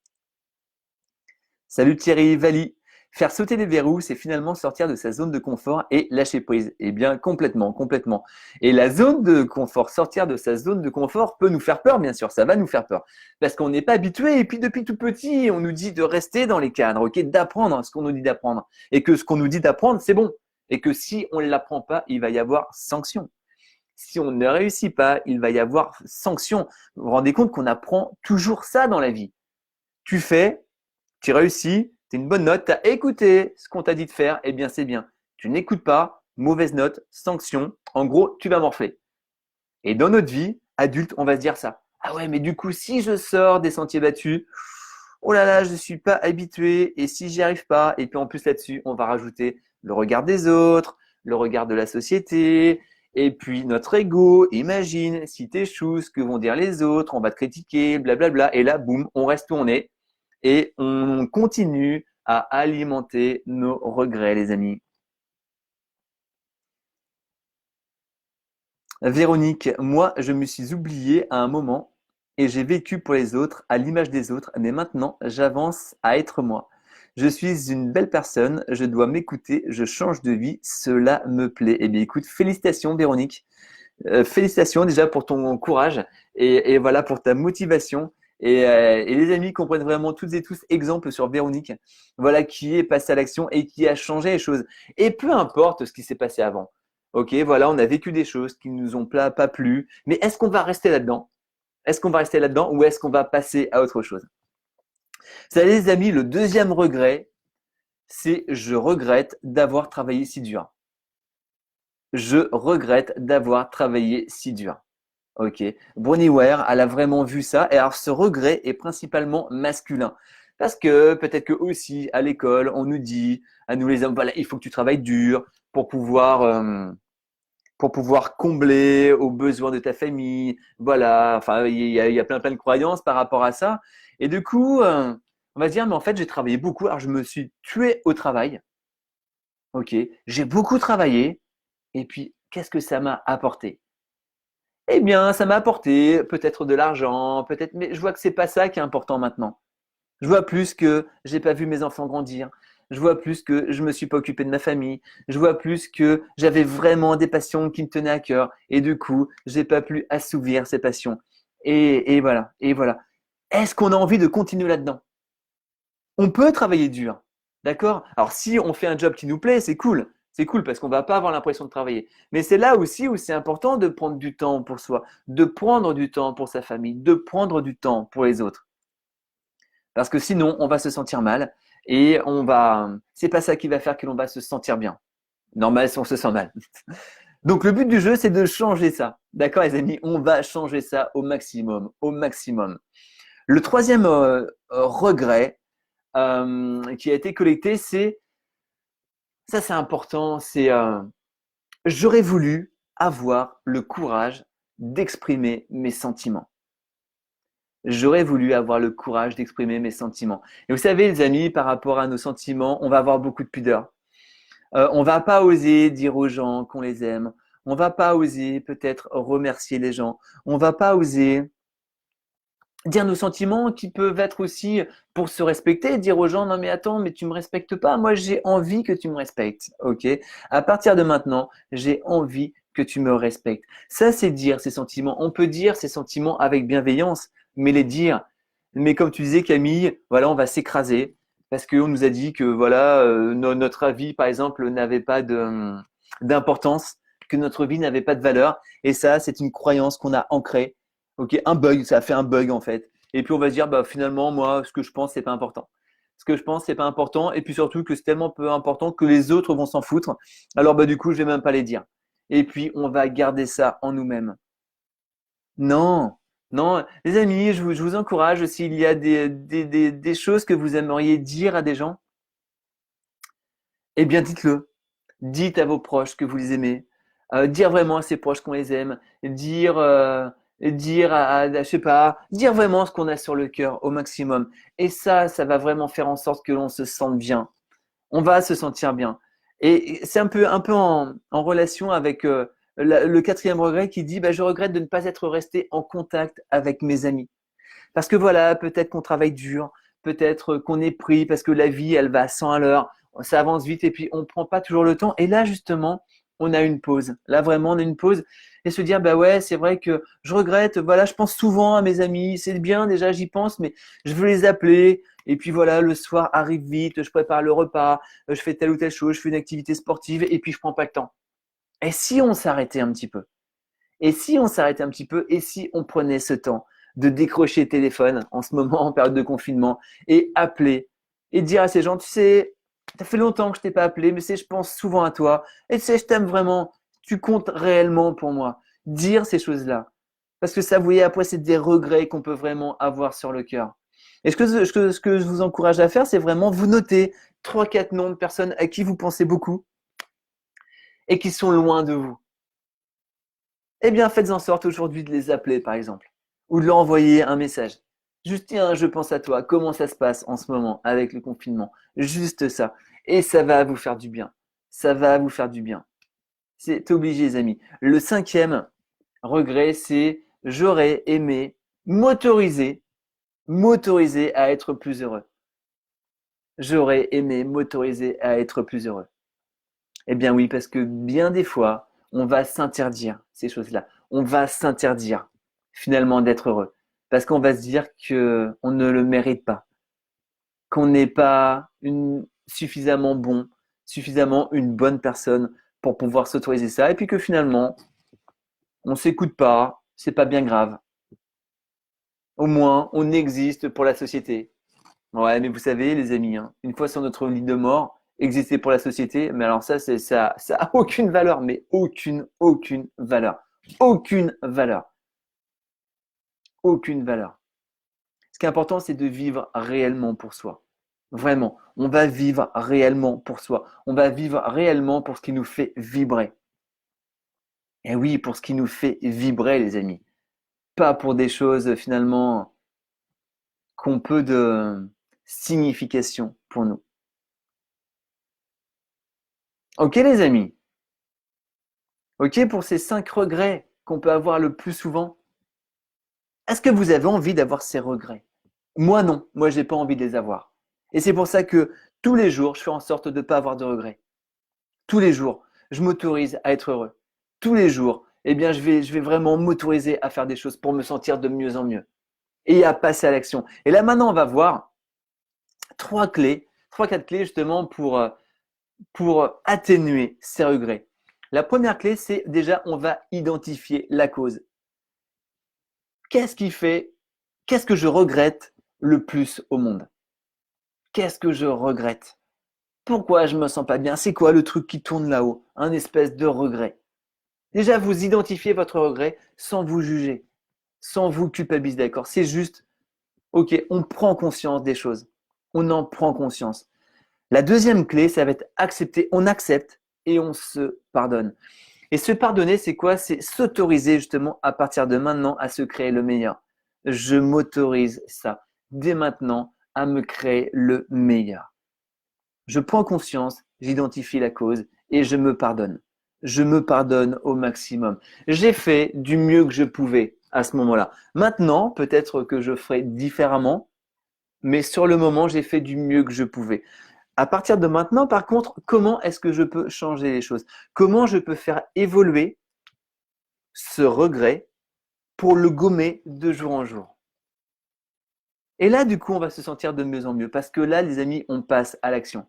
Salut Thierry Valli. Faire sauter les verrous, c'est finalement sortir de sa zone de confort et lâcher prise. Eh bien, complètement, complètement. Et la zone de confort, sortir de sa zone de confort peut nous faire peur, bien sûr. Ça va nous faire peur. Parce qu'on n'est pas habitué. Et puis, depuis tout petit, on nous dit de rester dans les cadres, ok, d'apprendre ce qu'on nous dit d'apprendre. Et que ce qu'on nous dit d'apprendre, c'est bon. Et que si on ne l'apprend pas, il va y avoir sanction. Si on ne réussit pas, il va y avoir sanction. Vous vous rendez compte qu'on apprend toujours ça dans la vie. Tu fais, tu réussis, tu as une bonne note, tu as écouté ce qu'on t'a dit de faire, eh bien c'est bien. Tu n'écoutes pas, mauvaise note, sanction, en gros, tu vas morfler. Et dans notre vie, adulte, on va se dire ça. Ah ouais, mais du coup, si je sors des sentiers battus, oh là là, je ne suis pas habitué, et si j'y arrive pas, et puis en plus là-dessus, on va rajouter le regard des autres, le regard de la société, et puis notre ego, imagine si tu échoues, ce que vont dire les autres, on va te critiquer, blablabla, et là, boum, on reste où on est et on continue à alimenter nos regrets, les amis. Véronique, moi, je me suis oublié à un moment et j'ai vécu pour les autres, à l'image des autres, mais maintenant, j'avance à être moi. Je suis une belle personne, je dois m'écouter, je change de vie, cela me plaît. Eh bien, écoute, félicitations, Véronique. Félicitations déjà pour ton courage et voilà pour ta motivation. Et les amis comprennent vraiment toutes et tous exemple sur Véronique, voilà qui est passée à l'action et qui a changé les choses. Et peu importe ce qui s'est passé avant. Ok, voilà, on a vécu des choses qui nous ont pas plu, mais est-ce qu'on va rester là-dedans? Est-ce qu'on va rester là-dedans ou est-ce qu'on va passer à autre chose? Vous savez les amis, le deuxième regret, c'est je regrette d'avoir travaillé si dur. Je regrette d'avoir travaillé si dur. Ok. Bronnie Ware, elle a vraiment vu ça. Et alors, ce regret est principalement masculin. Parce que peut-être que aussi, à l'école, on nous dit, à nous les hommes, voilà, il faut que tu travailles dur pour pouvoir combler aux besoins de ta famille. Voilà. Enfin, il y a plein de croyances par rapport à ça. Et du coup, on va se dire, mais en fait, j'ai travaillé beaucoup. Alors, je me suis tué au travail. Ok. J'ai beaucoup travaillé. Et puis, qu'est-ce que ça m'a apporté? Eh bien, ça m'a apporté peut-être de l'argent, peut-être, mais je vois que c'est pas ça qui est important maintenant. Je vois plus que j'ai pas vu mes enfants grandir. Je vois plus que je me suis pas occupé de ma famille. Je vois plus que j'avais vraiment des passions qui me tenaient à cœur. Et du coup, j'ai pas pu assouvir ces passions. Et voilà. Et voilà. Est-ce qu'on a envie de continuer là-dedans? On peut travailler dur, d'accord? Alors si on fait un job qui nous plaît, c'est cool. C'est cool parce qu'on va pas avoir l'impression de travailler. Mais c'est là aussi où c'est important de prendre du temps pour soi, de prendre du temps pour sa famille, de prendre du temps pour les autres. Parce que sinon, on va se sentir mal et c'est pas ça qui va faire que l'on va se sentir bien. Normal si on se sent mal. Donc le but du jeu, c'est de changer ça. D'accord, les amis? On va changer ça au maximum, au maximum. Le troisième regret, qui a été collecté, c'est important, c'est j'aurais voulu avoir le courage d'exprimer mes sentiments. J'aurais voulu avoir le courage d'exprimer mes sentiments. Et vous savez, les amis, par rapport à nos sentiments, on va avoir beaucoup de pudeur. On va pas oser dire aux gens qu'on les aime. On va pas oser peut-être remercier les gens. On va pas oser dire nos sentiments qui peuvent être aussi pour se respecter, dire aux gens non mais attends mais tu me respectes pas, moi j'ai envie que tu me respectes, ok? À partir de maintenant, j'ai envie que tu me respectes. Ça c'est dire ses sentiments. On peut dire ses sentiments avec bienveillance, mais les dire. Mais comme tu disais Camille, voilà on va s'écraser parce qu'on nous a dit que voilà notre avis par exemple n'avait pas d'importance, que notre vie n'avait pas de valeur et ça c'est une croyance qu'on a ancrée. Ok, un bug, ça a fait un bug en fait. Et puis on va se dire, bah finalement, moi, ce que je pense, c'est pas important. Ce que je pense, c'est pas important. Et puis surtout que c'est tellement peu important que les autres vont s'en foutre. Alors bah du coup, je vais même pas les dire. Et puis on va garder ça en nous-mêmes. Non, non, les amis, je vous encourage s'il y a des choses que vous aimeriez dire à des gens, eh bien dites-le. Dites à vos proches que vous les aimez. Dire vraiment à ses proches qu'on les aime. Dire dire je sais pas, dire vraiment ce qu'on a sur le cœur au maximum. Et ça va vraiment faire en sorte que l'on se sente bien. On va se sentir bien. Et c'est un peu en relation avec le quatrième regret qui dit, bah, je regrette de ne pas être resté en contact avec mes amis. Parce que voilà, peut-être qu'on travaille dur, peut-être qu'on est pris parce que la vie, elle va à 100 à l'heure, ça avance vite et puis on ne prend pas toujours le temps. Et là, justement, on a une pause. Là, vraiment, on a une pause et se dire, bah ouais, c'est vrai que je regrette. Voilà, je pense souvent à mes amis. C'est bien, déjà, j'y pense, mais je veux les appeler. Et puis voilà, le soir arrive vite, je prépare le repas, je fais telle ou telle chose, je fais une activité sportive et puis je prends pas le temps. Et si on s'arrêtait un petit peu? Et si on s'arrêtait un petit peu? Et si on prenait ce temps de décrocher le téléphone en ce moment, en période de confinement, et appeler et dire à ces gens, tu sais, ça fait longtemps que je t'ai pas appelé, mais je pense souvent à toi. Et tu sais, je t'aime vraiment. Tu comptes réellement pour moi. Dire ces choses-là. Parce que ça, vous voyez, après, c'est des regrets qu'on peut vraiment avoir sur le cœur. Et ce que je vous encourage à faire, c'est vraiment vous noter trois, quatre noms de personnes à qui vous pensez beaucoup et qui sont loin de vous. Eh bien, faites en sorte aujourd'hui de les appeler, par exemple, ou de leur envoyer un message. Juste, tiens, je pense à toi. Comment ça se passe en ce moment avec le confinement? Juste ça. Et ça va vous faire du bien. Ça va vous faire du bien. C'est obligé, les amis. Le cinquième regret, c'est j'aurais aimé m'autoriser, m'autoriser à être plus heureux. J'aurais aimé m'autoriser à être plus heureux. Eh bien oui, parce que bien des fois, on va s'interdire ces choses-là. On va s'interdire finalement d'être heureux. Parce qu'on va se dire qu'on ne le mérite pas, qu'on n'est pas suffisamment bon, suffisamment une bonne personne pour pouvoir s'autoriser ça. Et puis que finalement, on s'écoute pas, c'est pas bien grave. Au moins, on existe pour la société. Ouais, mais vous savez, les amis, hein, une fois sur notre lit de mort, exister pour la société, mais alors ça a aucune valeur, mais aucune valeur. Aucune valeur. Aucune valeur. Ce qui est important, c'est de vivre réellement pour soi. Vraiment. On va vivre réellement pour soi. On va vivre réellement pour ce qui nous fait vibrer. Et oui, pour ce qui nous fait vibrer, les amis. Pas pour des choses finalement qu'on peu de signification pour nous. Ok, les amis. Ok, pour ces 5 regrets qu'on peut avoir le plus souvent, est-ce que vous avez envie d'avoir ces regrets? Moi non, moi j'ai pas envie de les avoir. Et c'est pour ça que tous les jours, je fais en sorte de ne pas avoir de regrets. Tous les jours, je m'autorise à être heureux. Tous les jours, eh bien, je vais vraiment m'autoriser à faire des choses pour me sentir de mieux en mieux et à passer à l'action. Et là maintenant, on va voir trois clés, trois, quatre clés justement pour atténuer ces regrets. La première clé, c'est déjà, on va identifier la cause. Qu'est-ce qui fait, qu'est-ce que je regrette le plus au monde? Qu'est-ce que je regrette? Pourquoi je me sens pas bien? C'est quoi le truc qui tourne là-haut? Un espèce de regret. Déjà, vous identifiez votre regret sans vous juger, sans vous culpabiliser, d'accord? C'est juste, ok, on prend conscience des choses. On en prend conscience. La deuxième clé, ça va être accepter. On accepte et on se pardonne. Et se pardonner, c'est quoi? C'est s'autoriser justement à partir de maintenant à se créer le meilleur. Je m'autorise ça dès maintenant à me créer le meilleur. Je prends conscience, j'identifie la cause et je me pardonne. Je me pardonne au maximum. J'ai fait du mieux que je pouvais à ce moment-là. Maintenant, peut-être que je ferai différemment, mais sur le moment, j'ai fait du mieux que je pouvais. À partir de maintenant, par contre, comment est-ce que je peux changer les choses? Comment je peux faire évoluer ce regret pour le gommer de jour en jour? Et là, du coup, on va se sentir de mieux en mieux parce que là, les amis, on passe à l'action.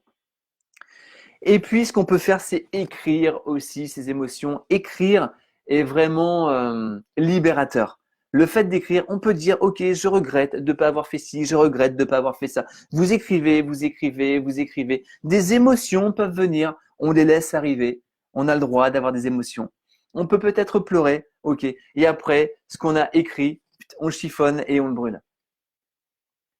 Et puis, ce qu'on peut faire, c'est écrire aussi ses émotions. Écrire est vraiment libérateur. Le fait d'écrire, on peut dire, OK, je regrette de ne pas avoir fait ci, je regrette de ne pas avoir fait ça. Vous écrivez, vous écrivez, vous écrivez. Des émotions peuvent venir, on les laisse arriver. On a le droit d'avoir des émotions. On peut peut-être pleurer, OK. Et après, ce qu'on a écrit, on le chiffonne et on le brûle.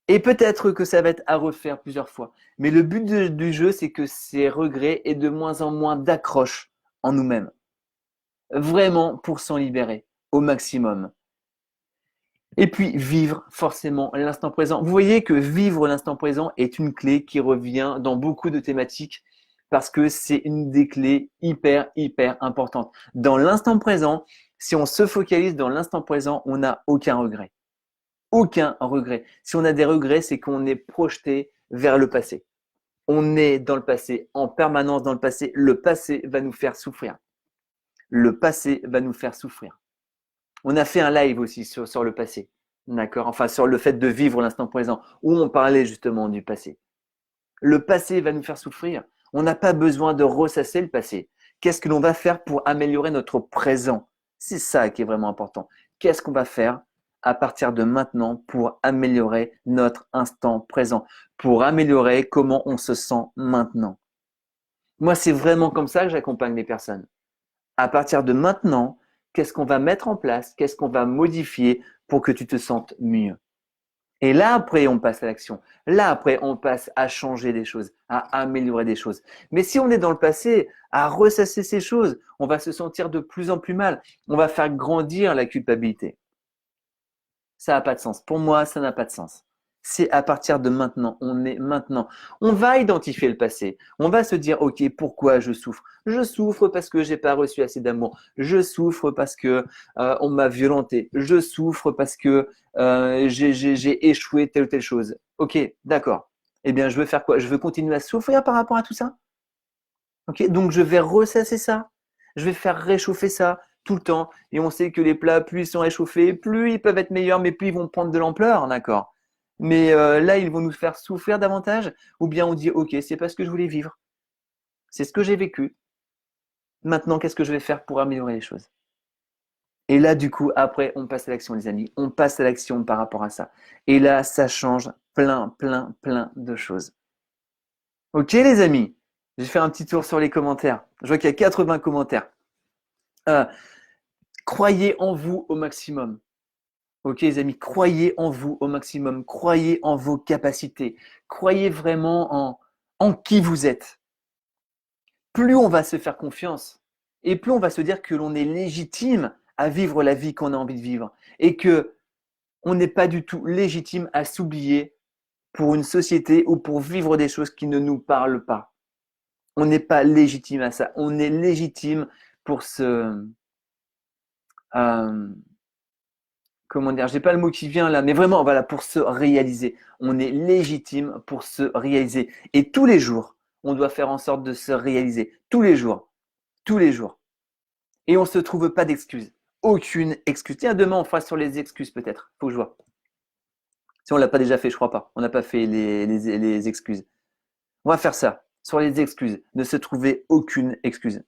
Et peut-être que ça va être à refaire plusieurs fois. Mais le but du jeu, c'est que ces regrets aient de moins en moins d'accroche en nous-mêmes. Vraiment pour s'en libérer au maximum. Et puis, vivre forcément l'instant présent. Vous voyez que vivre l'instant présent est une clé qui revient dans beaucoup de thématiques parce que c'est une des clés hyper, hyper importantes. Dans l'instant présent, si on se focalise dans l'instant présent, on n'a aucun regret. Aucun regret. Si on a des regrets, c'est qu'on est projeté vers le passé. On est dans le passé, en permanence dans le passé. Le passé va nous faire souffrir. Le passé va nous faire souffrir. On a fait un live aussi sur le passé. D'accord? Enfin, sur le fait de vivre l'instant présent, où on parlait justement du passé. Le passé va nous faire souffrir. On n'a pas besoin de ressasser le passé. Qu'est-ce que l'on va faire pour améliorer notre présent? C'est ça qui est vraiment important. Qu'est-ce qu'on va faire à partir de maintenant pour améliorer notre instant présent, pour améliorer comment on se sent maintenant? Moi, c'est vraiment comme ça que j'accompagne les personnes. À partir de maintenant, qu'est-ce qu'on va mettre en place? Qu'est-ce qu'on va modifier pour que tu te sentes mieux? Et là, après, on passe à l'action. Là, après, on passe à changer des choses, à améliorer des choses. Mais si on est dans le passé, à ressasser ces choses, on va se sentir de plus en plus mal. On va faire grandir la culpabilité. Ça n'a pas de sens. Pour moi, ça n'a pas de sens. C'est à partir de maintenant, on est maintenant. On va identifier le passé. On va se dire, OK, pourquoi je souffre? Je souffre parce que j'ai pas reçu assez d'amour. Je souffre parce que on m'a violenté. Je souffre parce que j'ai échoué telle ou telle chose. OK, d'accord. Eh bien, je veux faire quoi? Je veux continuer à souffrir par rapport à tout ça? OK, donc je vais ressasser ça. Je vais faire réchauffer ça tout le temps. Et on sait que les plats, plus ils sont réchauffés, plus ils peuvent être meilleurs, mais plus ils vont prendre de l'ampleur, d'accord. Mais là, ils vont nous faire souffrir davantage. Ou bien on dit, OK, c'est pas ce que je voulais vivre. C'est ce que j'ai vécu. Maintenant, qu'est-ce que je vais faire pour améliorer les choses? Et là, du coup, après, on passe à l'action, les amis. On passe à l'action par rapport à ça. Et là, ça change plein, plein, plein de choses. OK, les amis? Je vais faire un petit tour sur les commentaires. Je vois qu'il y a 80 commentaires. Euh, Croyez en vous au maximum. Ok, les amis, croyez en vous au maximum. Croyez en vos capacités. Croyez vraiment en qui vous êtes. Plus on va se faire confiance et plus on va se dire que l'on est légitime à vivre la vie qu'on a envie de vivre et que on n'est pas du tout légitime à s'oublier pour une société ou pour vivre des choses qui ne nous parlent pas. On n'est pas légitime à ça. On est légitime pour se, comment dire, j'ai pas le mot qui vient là, mais vraiment, voilà, pour se réaliser. On est légitime pour se réaliser. Et tous les jours, on doit faire en sorte de se réaliser. Tous les jours. Tous les jours. Et on ne se trouve pas d'excuses. Aucune excuse. Tiens, demain, on fera sur les excuses peut-être. Faut que je vois. Si on l'a pas déjà fait, je crois pas. On n'a pas fait les excuses. On va faire ça. Sur les excuses. Ne se trouver aucune excuse.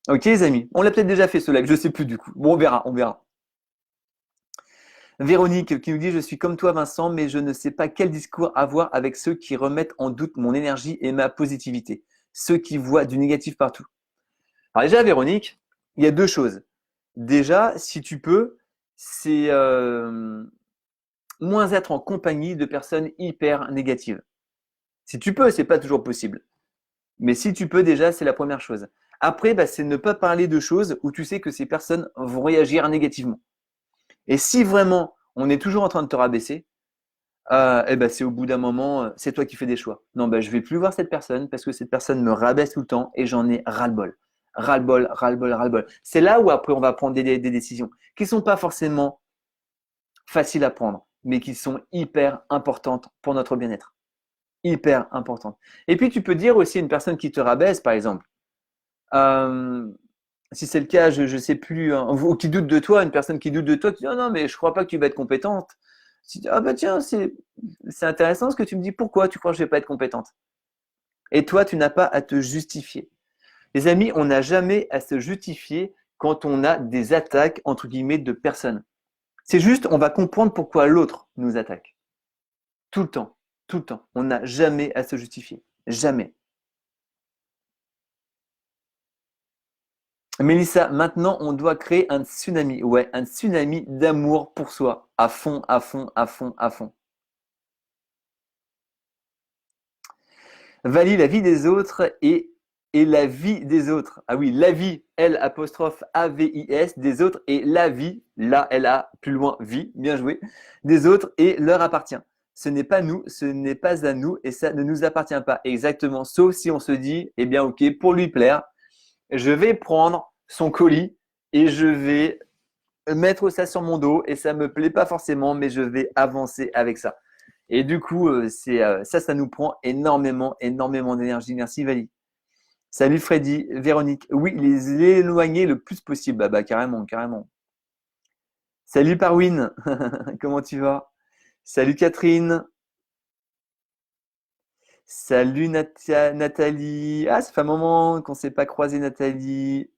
Ok, les amis. On l'a peut-être déjà fait ce live. Je sais plus du coup. Bon, on verra. On verra. Véronique qui nous dit: je suis comme toi Vincent, mais je ne sais pas quel discours avoir avec ceux qui remettent en doute mon énergie et ma positivité, ceux qui voient du négatif partout. Alors déjà Véronique, il y a deux choses. Déjà, si tu peux, c'est moins être en compagnie de personnes hyper négatives. Si tu peux, c'est pas toujours possible. Mais si tu peux déjà, c'est la première chose. Après, bah, c'est ne pas parler de choses où tu sais que ces personnes vont réagir négativement. Et si vraiment on est toujours en train de te rabaisser, eh ben, c'est au bout d'un moment, c'est toi qui fais des choix. Non, ben, je vais plus voir cette personne parce que cette personne me rabaisse tout le temps et j'en ai ras-le-bol. Ras-le-bol, ras-le-bol, ras-le-bol. C'est là où après on va prendre des décisions qui sont pas forcément faciles à prendre, mais qui sont hyper importantes pour notre bien-être. Hyper importantes. Et puis tu peux dire aussi à une personne qui te rabaisse, par exemple, euh, si c'est le cas, je ne sais plus, hein, ou qui doute de toi, une personne qui doute de toi, qui dit oh non, mais je crois pas que tu vas être compétente. Tu dis ah bah tiens, c'est intéressant ce que tu me dis. Pourquoi tu crois que je vais pas être compétente? Et toi, tu n'as pas à te justifier. Les amis, on n'a jamais à se justifier quand on a des attaques entre guillemets de personnes. C'est juste, on va comprendre pourquoi l'autre nous attaque. Tout le temps, tout le temps. On n'a jamais à se justifier. Jamais. Mélissa, maintenant, on doit créer un tsunami. Ouais, un tsunami d'amour pour soi. À fond, à fond, à fond, à fond. Valie la vie des autres et et la vie des autres. Ah oui, la vie, L apostrophe A-V-I-S, des autres et la vie, là, L-A, plus loin, vie, bien joué, des autres et leur appartient. Ce n'est pas nous, ce n'est pas à nous et ça ne nous appartient pas. Exactement, sauf si on se dit, eh bien ok, pour lui plaire, je vais prendre son colis et je vais mettre ça sur mon dos et ça me plaît pas forcément, mais je vais avancer avec ça. Et du coup, ça nous prend énormément, énormément d'énergie. Merci Valie. Salut Freddy, Véronique. Oui, les éloigner le plus possible. Bah, carrément, carrément. Salut Parwin, comment tu vas? Salut Catherine. Salut Nathalie. Ah, ça fait un moment qu'on ne s'est pas croisé Nathalie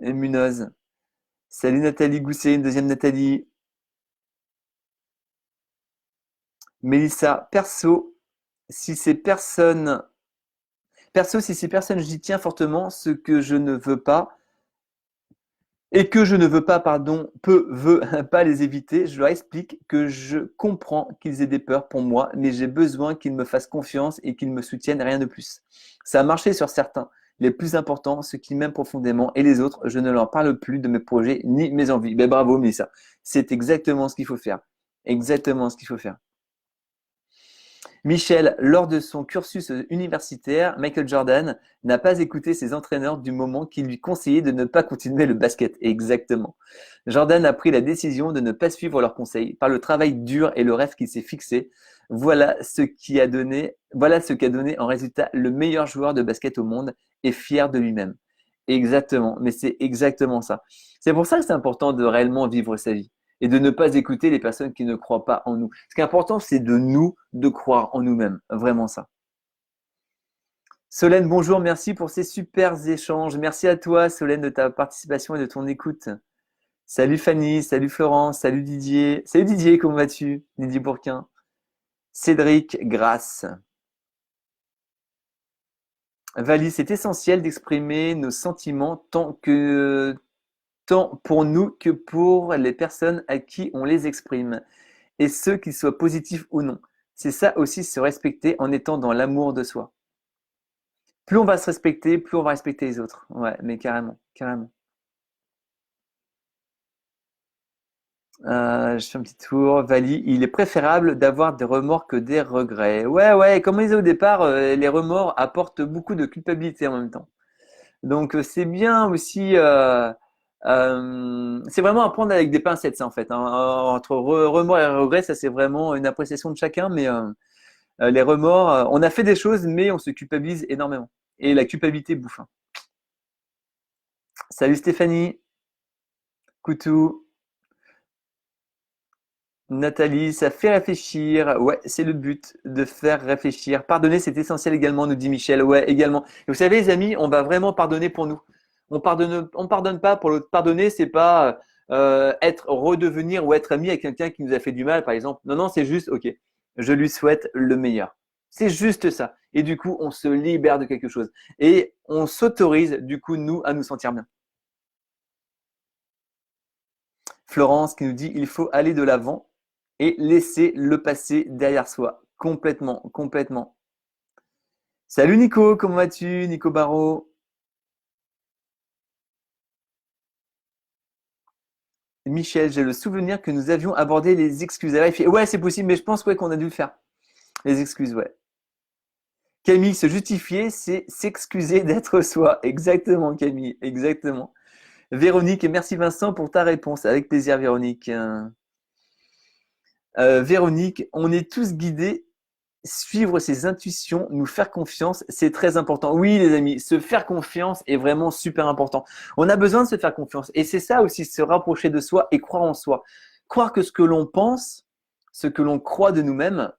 et Munoz. Salut Nathalie Gousset, une deuxième Nathalie. Mélissa, si ces personnes, j'y tiens fortement, ce que je ne veux pas, et que je ne veux pas, pardon, veux pas les éviter, je leur explique que je comprends qu'ils aient des peurs pour moi, mais j'ai besoin qu'ils me fassent confiance et qu'ils me soutiennent, rien de plus. Ça a marché sur certains, les plus importants, ceux qui m'aiment profondément, et les autres, je ne leur parle plus de mes projets ni mes envies. Ben bravo, Mélissa. C'est exactement ce qu'il faut faire. Exactement ce qu'il faut faire. Michel, lors de son cursus universitaire, Michael Jordan n'a pas écouté ses entraîneurs du moment qui lui conseillaient de ne pas continuer le basket. Exactement. Jordan a pris la décision de ne pas suivre leurs conseils. Par le travail dur et le rêve qu'il s'est fixé, voilà ce qu'a donné en résultat le meilleur joueur de basket au monde et fier de lui-même. Exactement. Mais c'est exactement ça. C'est pour ça que c'est important de réellement vivre sa vie et de ne pas écouter les personnes qui ne croient pas en nous. Ce qui est important, c'est de croire en nous-mêmes. Vraiment ça. Solène, bonjour, merci pour ces super échanges. Merci à toi, Solène, de ta participation et de ton écoute. Salut Fanny, salut Florence, salut Didier. Salut Didier, comment vas-tu? Didier Bourquin. Cédric, Grasse. Valie, c'est essentiel d'exprimer nos sentiments tant pour nous que pour les personnes à qui on les exprime. Et ce, qu'ils soient positifs ou non. C'est ça aussi, se respecter en étant dans l'amour de soi. Plus on va se respecter, plus on va respecter les autres. Ouais, mais carrément, carrément. Je fais un petit tour. Vali, il est préférable d'avoir des remords que des regrets. Ouais, ouais, comme on disait au départ, les remords apportent beaucoup de culpabilité en même temps. Donc c'est bien aussi. C'est vraiment à prendre avec des pincettes, ça en fait, hein. Entre remords et regrets, ça c'est vraiment une appréciation de chacun, mais les remords, on a fait des choses, mais on se culpabilise énormément. Et la culpabilité bouffe, hein. Salut Stéphanie, Coutou, Nathalie, ça fait réfléchir. Ouais, c'est le but de faire réfléchir. Pardonner, c'est essentiel également, nous dit Michel. Ouais, également. Et vous savez, les amis, on va vraiment pardonner pour nous. On pardonne pas pour l'autre. Pardonner, c'est pas redevenir ou être ami avec quelqu'un qui nous a fait du mal, par exemple. Non, non, c'est juste, ok, je lui souhaite le meilleur. C'est juste ça. Et du coup, on se libère de quelque chose. Et on s'autorise, du coup, nous, à nous sentir bien. Florence qui nous dit il faut aller de l'avant et laisser le passé derrière soi. Complètement, complètement. Salut Nico, comment vas-tu, Nico Barrault? Michel, j'ai le souvenir que nous avions abordé les excuses. Alors, il fait, ouais, c'est possible, mais je pense ouais, qu'on a dû le faire. Les excuses, ouais. Camille, se justifier, c'est s'excuser d'être soi. Exactement, Camille, exactement. Véronique, et merci Vincent pour ta réponse. Avec plaisir, Véronique. Véronique, on est tous guidés. Suivre ses intuitions, nous faire confiance, c'est très important. Oui, les amis, se faire confiance est vraiment super important. On a besoin de se faire confiance. Et c'est ça aussi, se rapprocher de soi et croire en soi. Croire que ce que l'on pense, ce que l'on croit de nous-mêmes,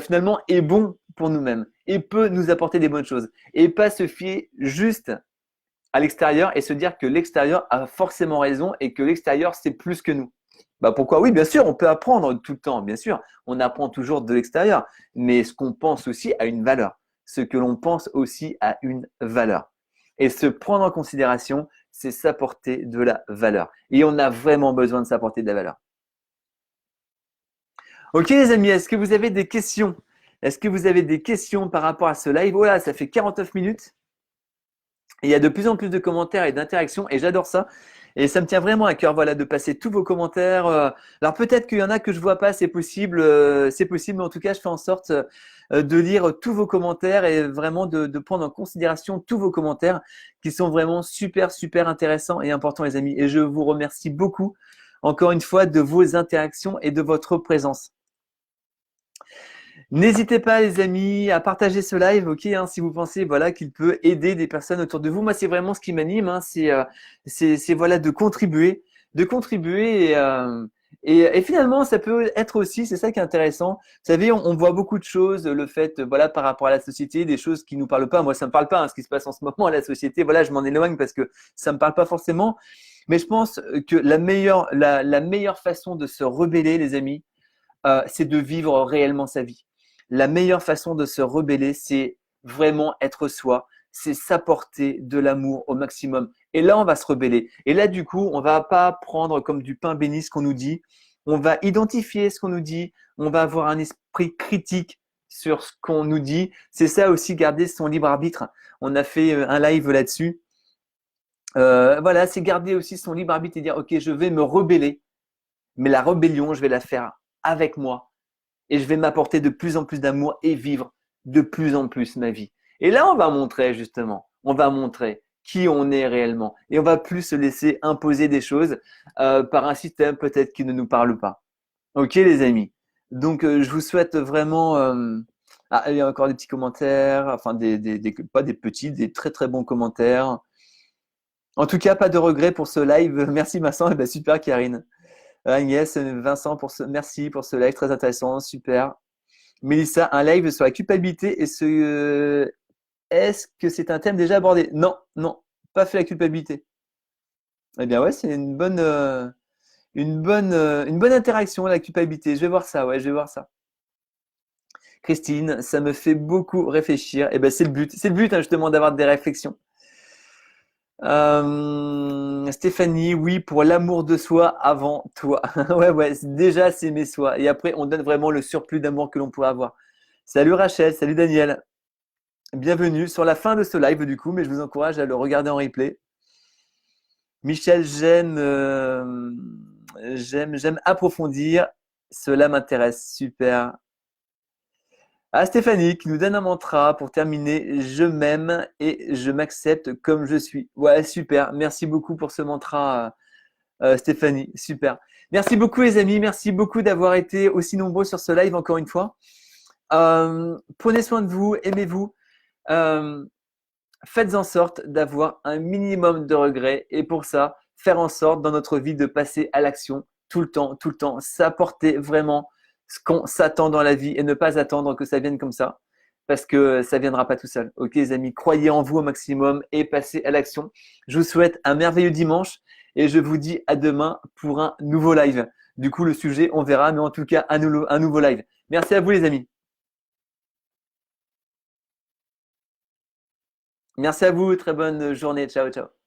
finalement est bon pour nous-mêmes et peut nous apporter des bonnes choses. Et pas se fier juste à l'extérieur et se dire que l'extérieur a forcément raison et que l'extérieur c'est plus que nous. Bah pourquoi? Oui, bien sûr, on peut apprendre tout le temps, bien sûr. On apprend toujours de l'extérieur, mais ce qu'on pense aussi a une valeur. Ce que l'on pense aussi a une valeur. Et se prendre en considération, c'est s'apporter de la valeur. Et on a vraiment besoin de s'apporter de la valeur. Ok les amis, est-ce que vous avez des questions? Est-ce que vous avez des questions par rapport à ce live? Voilà, ça fait 49 minutes. Et il y a de plus en plus de commentaires et d'interactions et j'adore ça. Et ça me tient vraiment à cœur, voilà, de passer tous vos commentaires. Alors peut-être qu'il y en a que je vois pas, c'est possible, mais en tout cas, je fais en sorte de lire tous vos commentaires et vraiment de prendre en considération tous vos commentaires qui sont vraiment super, super intéressants et importants, les amis. Et je vous remercie beaucoup, encore une fois, de vos interactions et de votre présence. N'hésitez pas, les amis, à partager ce live, ok, hein, si vous pensez voilà qu'il peut aider des personnes autour de vous. Moi, c'est vraiment ce qui m'anime, hein, c'est voilà de contribuer et finalement, ça peut être aussi, c'est ça qui est intéressant. Vous savez, on voit beaucoup de choses, le fait voilà par rapport à la société, des choses qui nous parlent pas. Moi, ça me parle pas, hein, ce qui se passe en ce moment à la société. Voilà, je m'en éloigne parce que ça me parle pas forcément. Mais je pense que la meilleure façon de se rebeller, les amis, c'est de vivre réellement sa vie. La meilleure façon de se rebeller, c'est vraiment être soi, c'est s'apporter de l'amour au maximum. Et là, on va se rebeller. Et là, du coup, on va pas prendre comme du pain béni ce qu'on nous dit. On va identifier ce qu'on nous dit. On va avoir un esprit critique sur ce qu'on nous dit. C'est ça aussi, garder son libre arbitre. On a fait un live là-dessus. Voilà, c'est garder aussi son libre arbitre et dire, OK, je vais me rebeller. Mais la rébellion, je vais la faire avec moi et je vais m'apporter de plus en plus d'amour et vivre de plus en plus ma vie. Et là, on va montrer justement, on va montrer qui on est réellement et on va plus se laisser imposer des choses par un système peut-être qui ne nous parle pas. Ok, les amis. Donc, je vous souhaite vraiment. Ah, il y a encore des petits commentaires, enfin pas des petits, des très très bons commentaires. En tout cas, pas de regret pour ce live. Merci Vincent, et ben super Karine. Agnès, Vincent, merci pour ce live très intéressant, super. Mélissa, un live sur la culpabilité est-ce que c'est un thème déjà abordé? Non, non, pas fait la culpabilité. Eh bien ouais, c'est une bonne interaction la culpabilité. Je vais voir ça, ouais, je vais voir ça. Christine, ça me fait beaucoup réfléchir. Eh ben c'est le but hein, justement d'avoir des réflexions. Stéphanie, oui, pour l'amour de soi avant toi. Ouais, ouais, déjà s'aimer soi. Et après, on donne vraiment le surplus d'amour que l'on pourrait avoir. Salut Rachel, salut Daniel. Bienvenue sur la fin de ce live du coup, mais je vous encourage à le regarder en replay. Michel, j'aime approfondir. Cela m'intéresse. Super. Ah, Stéphanie qui nous donne un mantra pour terminer. Je m'aime et je m'accepte comme je suis. Ouais, super. Merci beaucoup pour ce mantra, Stéphanie. Super. Merci beaucoup, les amis. Merci beaucoup d'avoir été aussi nombreux sur ce live encore une fois. Prenez soin de vous, aimez-vous. Faites en sorte d'avoir un minimum de regrets et pour ça, faire en sorte dans notre vie de passer à l'action tout le temps, s'apporter vraiment ce qu'on s'attend dans la vie et ne pas attendre que ça vienne comme ça parce que ça viendra pas tout seul. Ok les amis, croyez en vous au maximum et passez à l'action. Je vous souhaite un merveilleux dimanche et je vous dis à demain pour un nouveau live. Du coup, le sujet, on verra, mais en tout cas, un nouveau live. Merci à vous les amis. Merci à vous, très bonne journée. Ciao, ciao.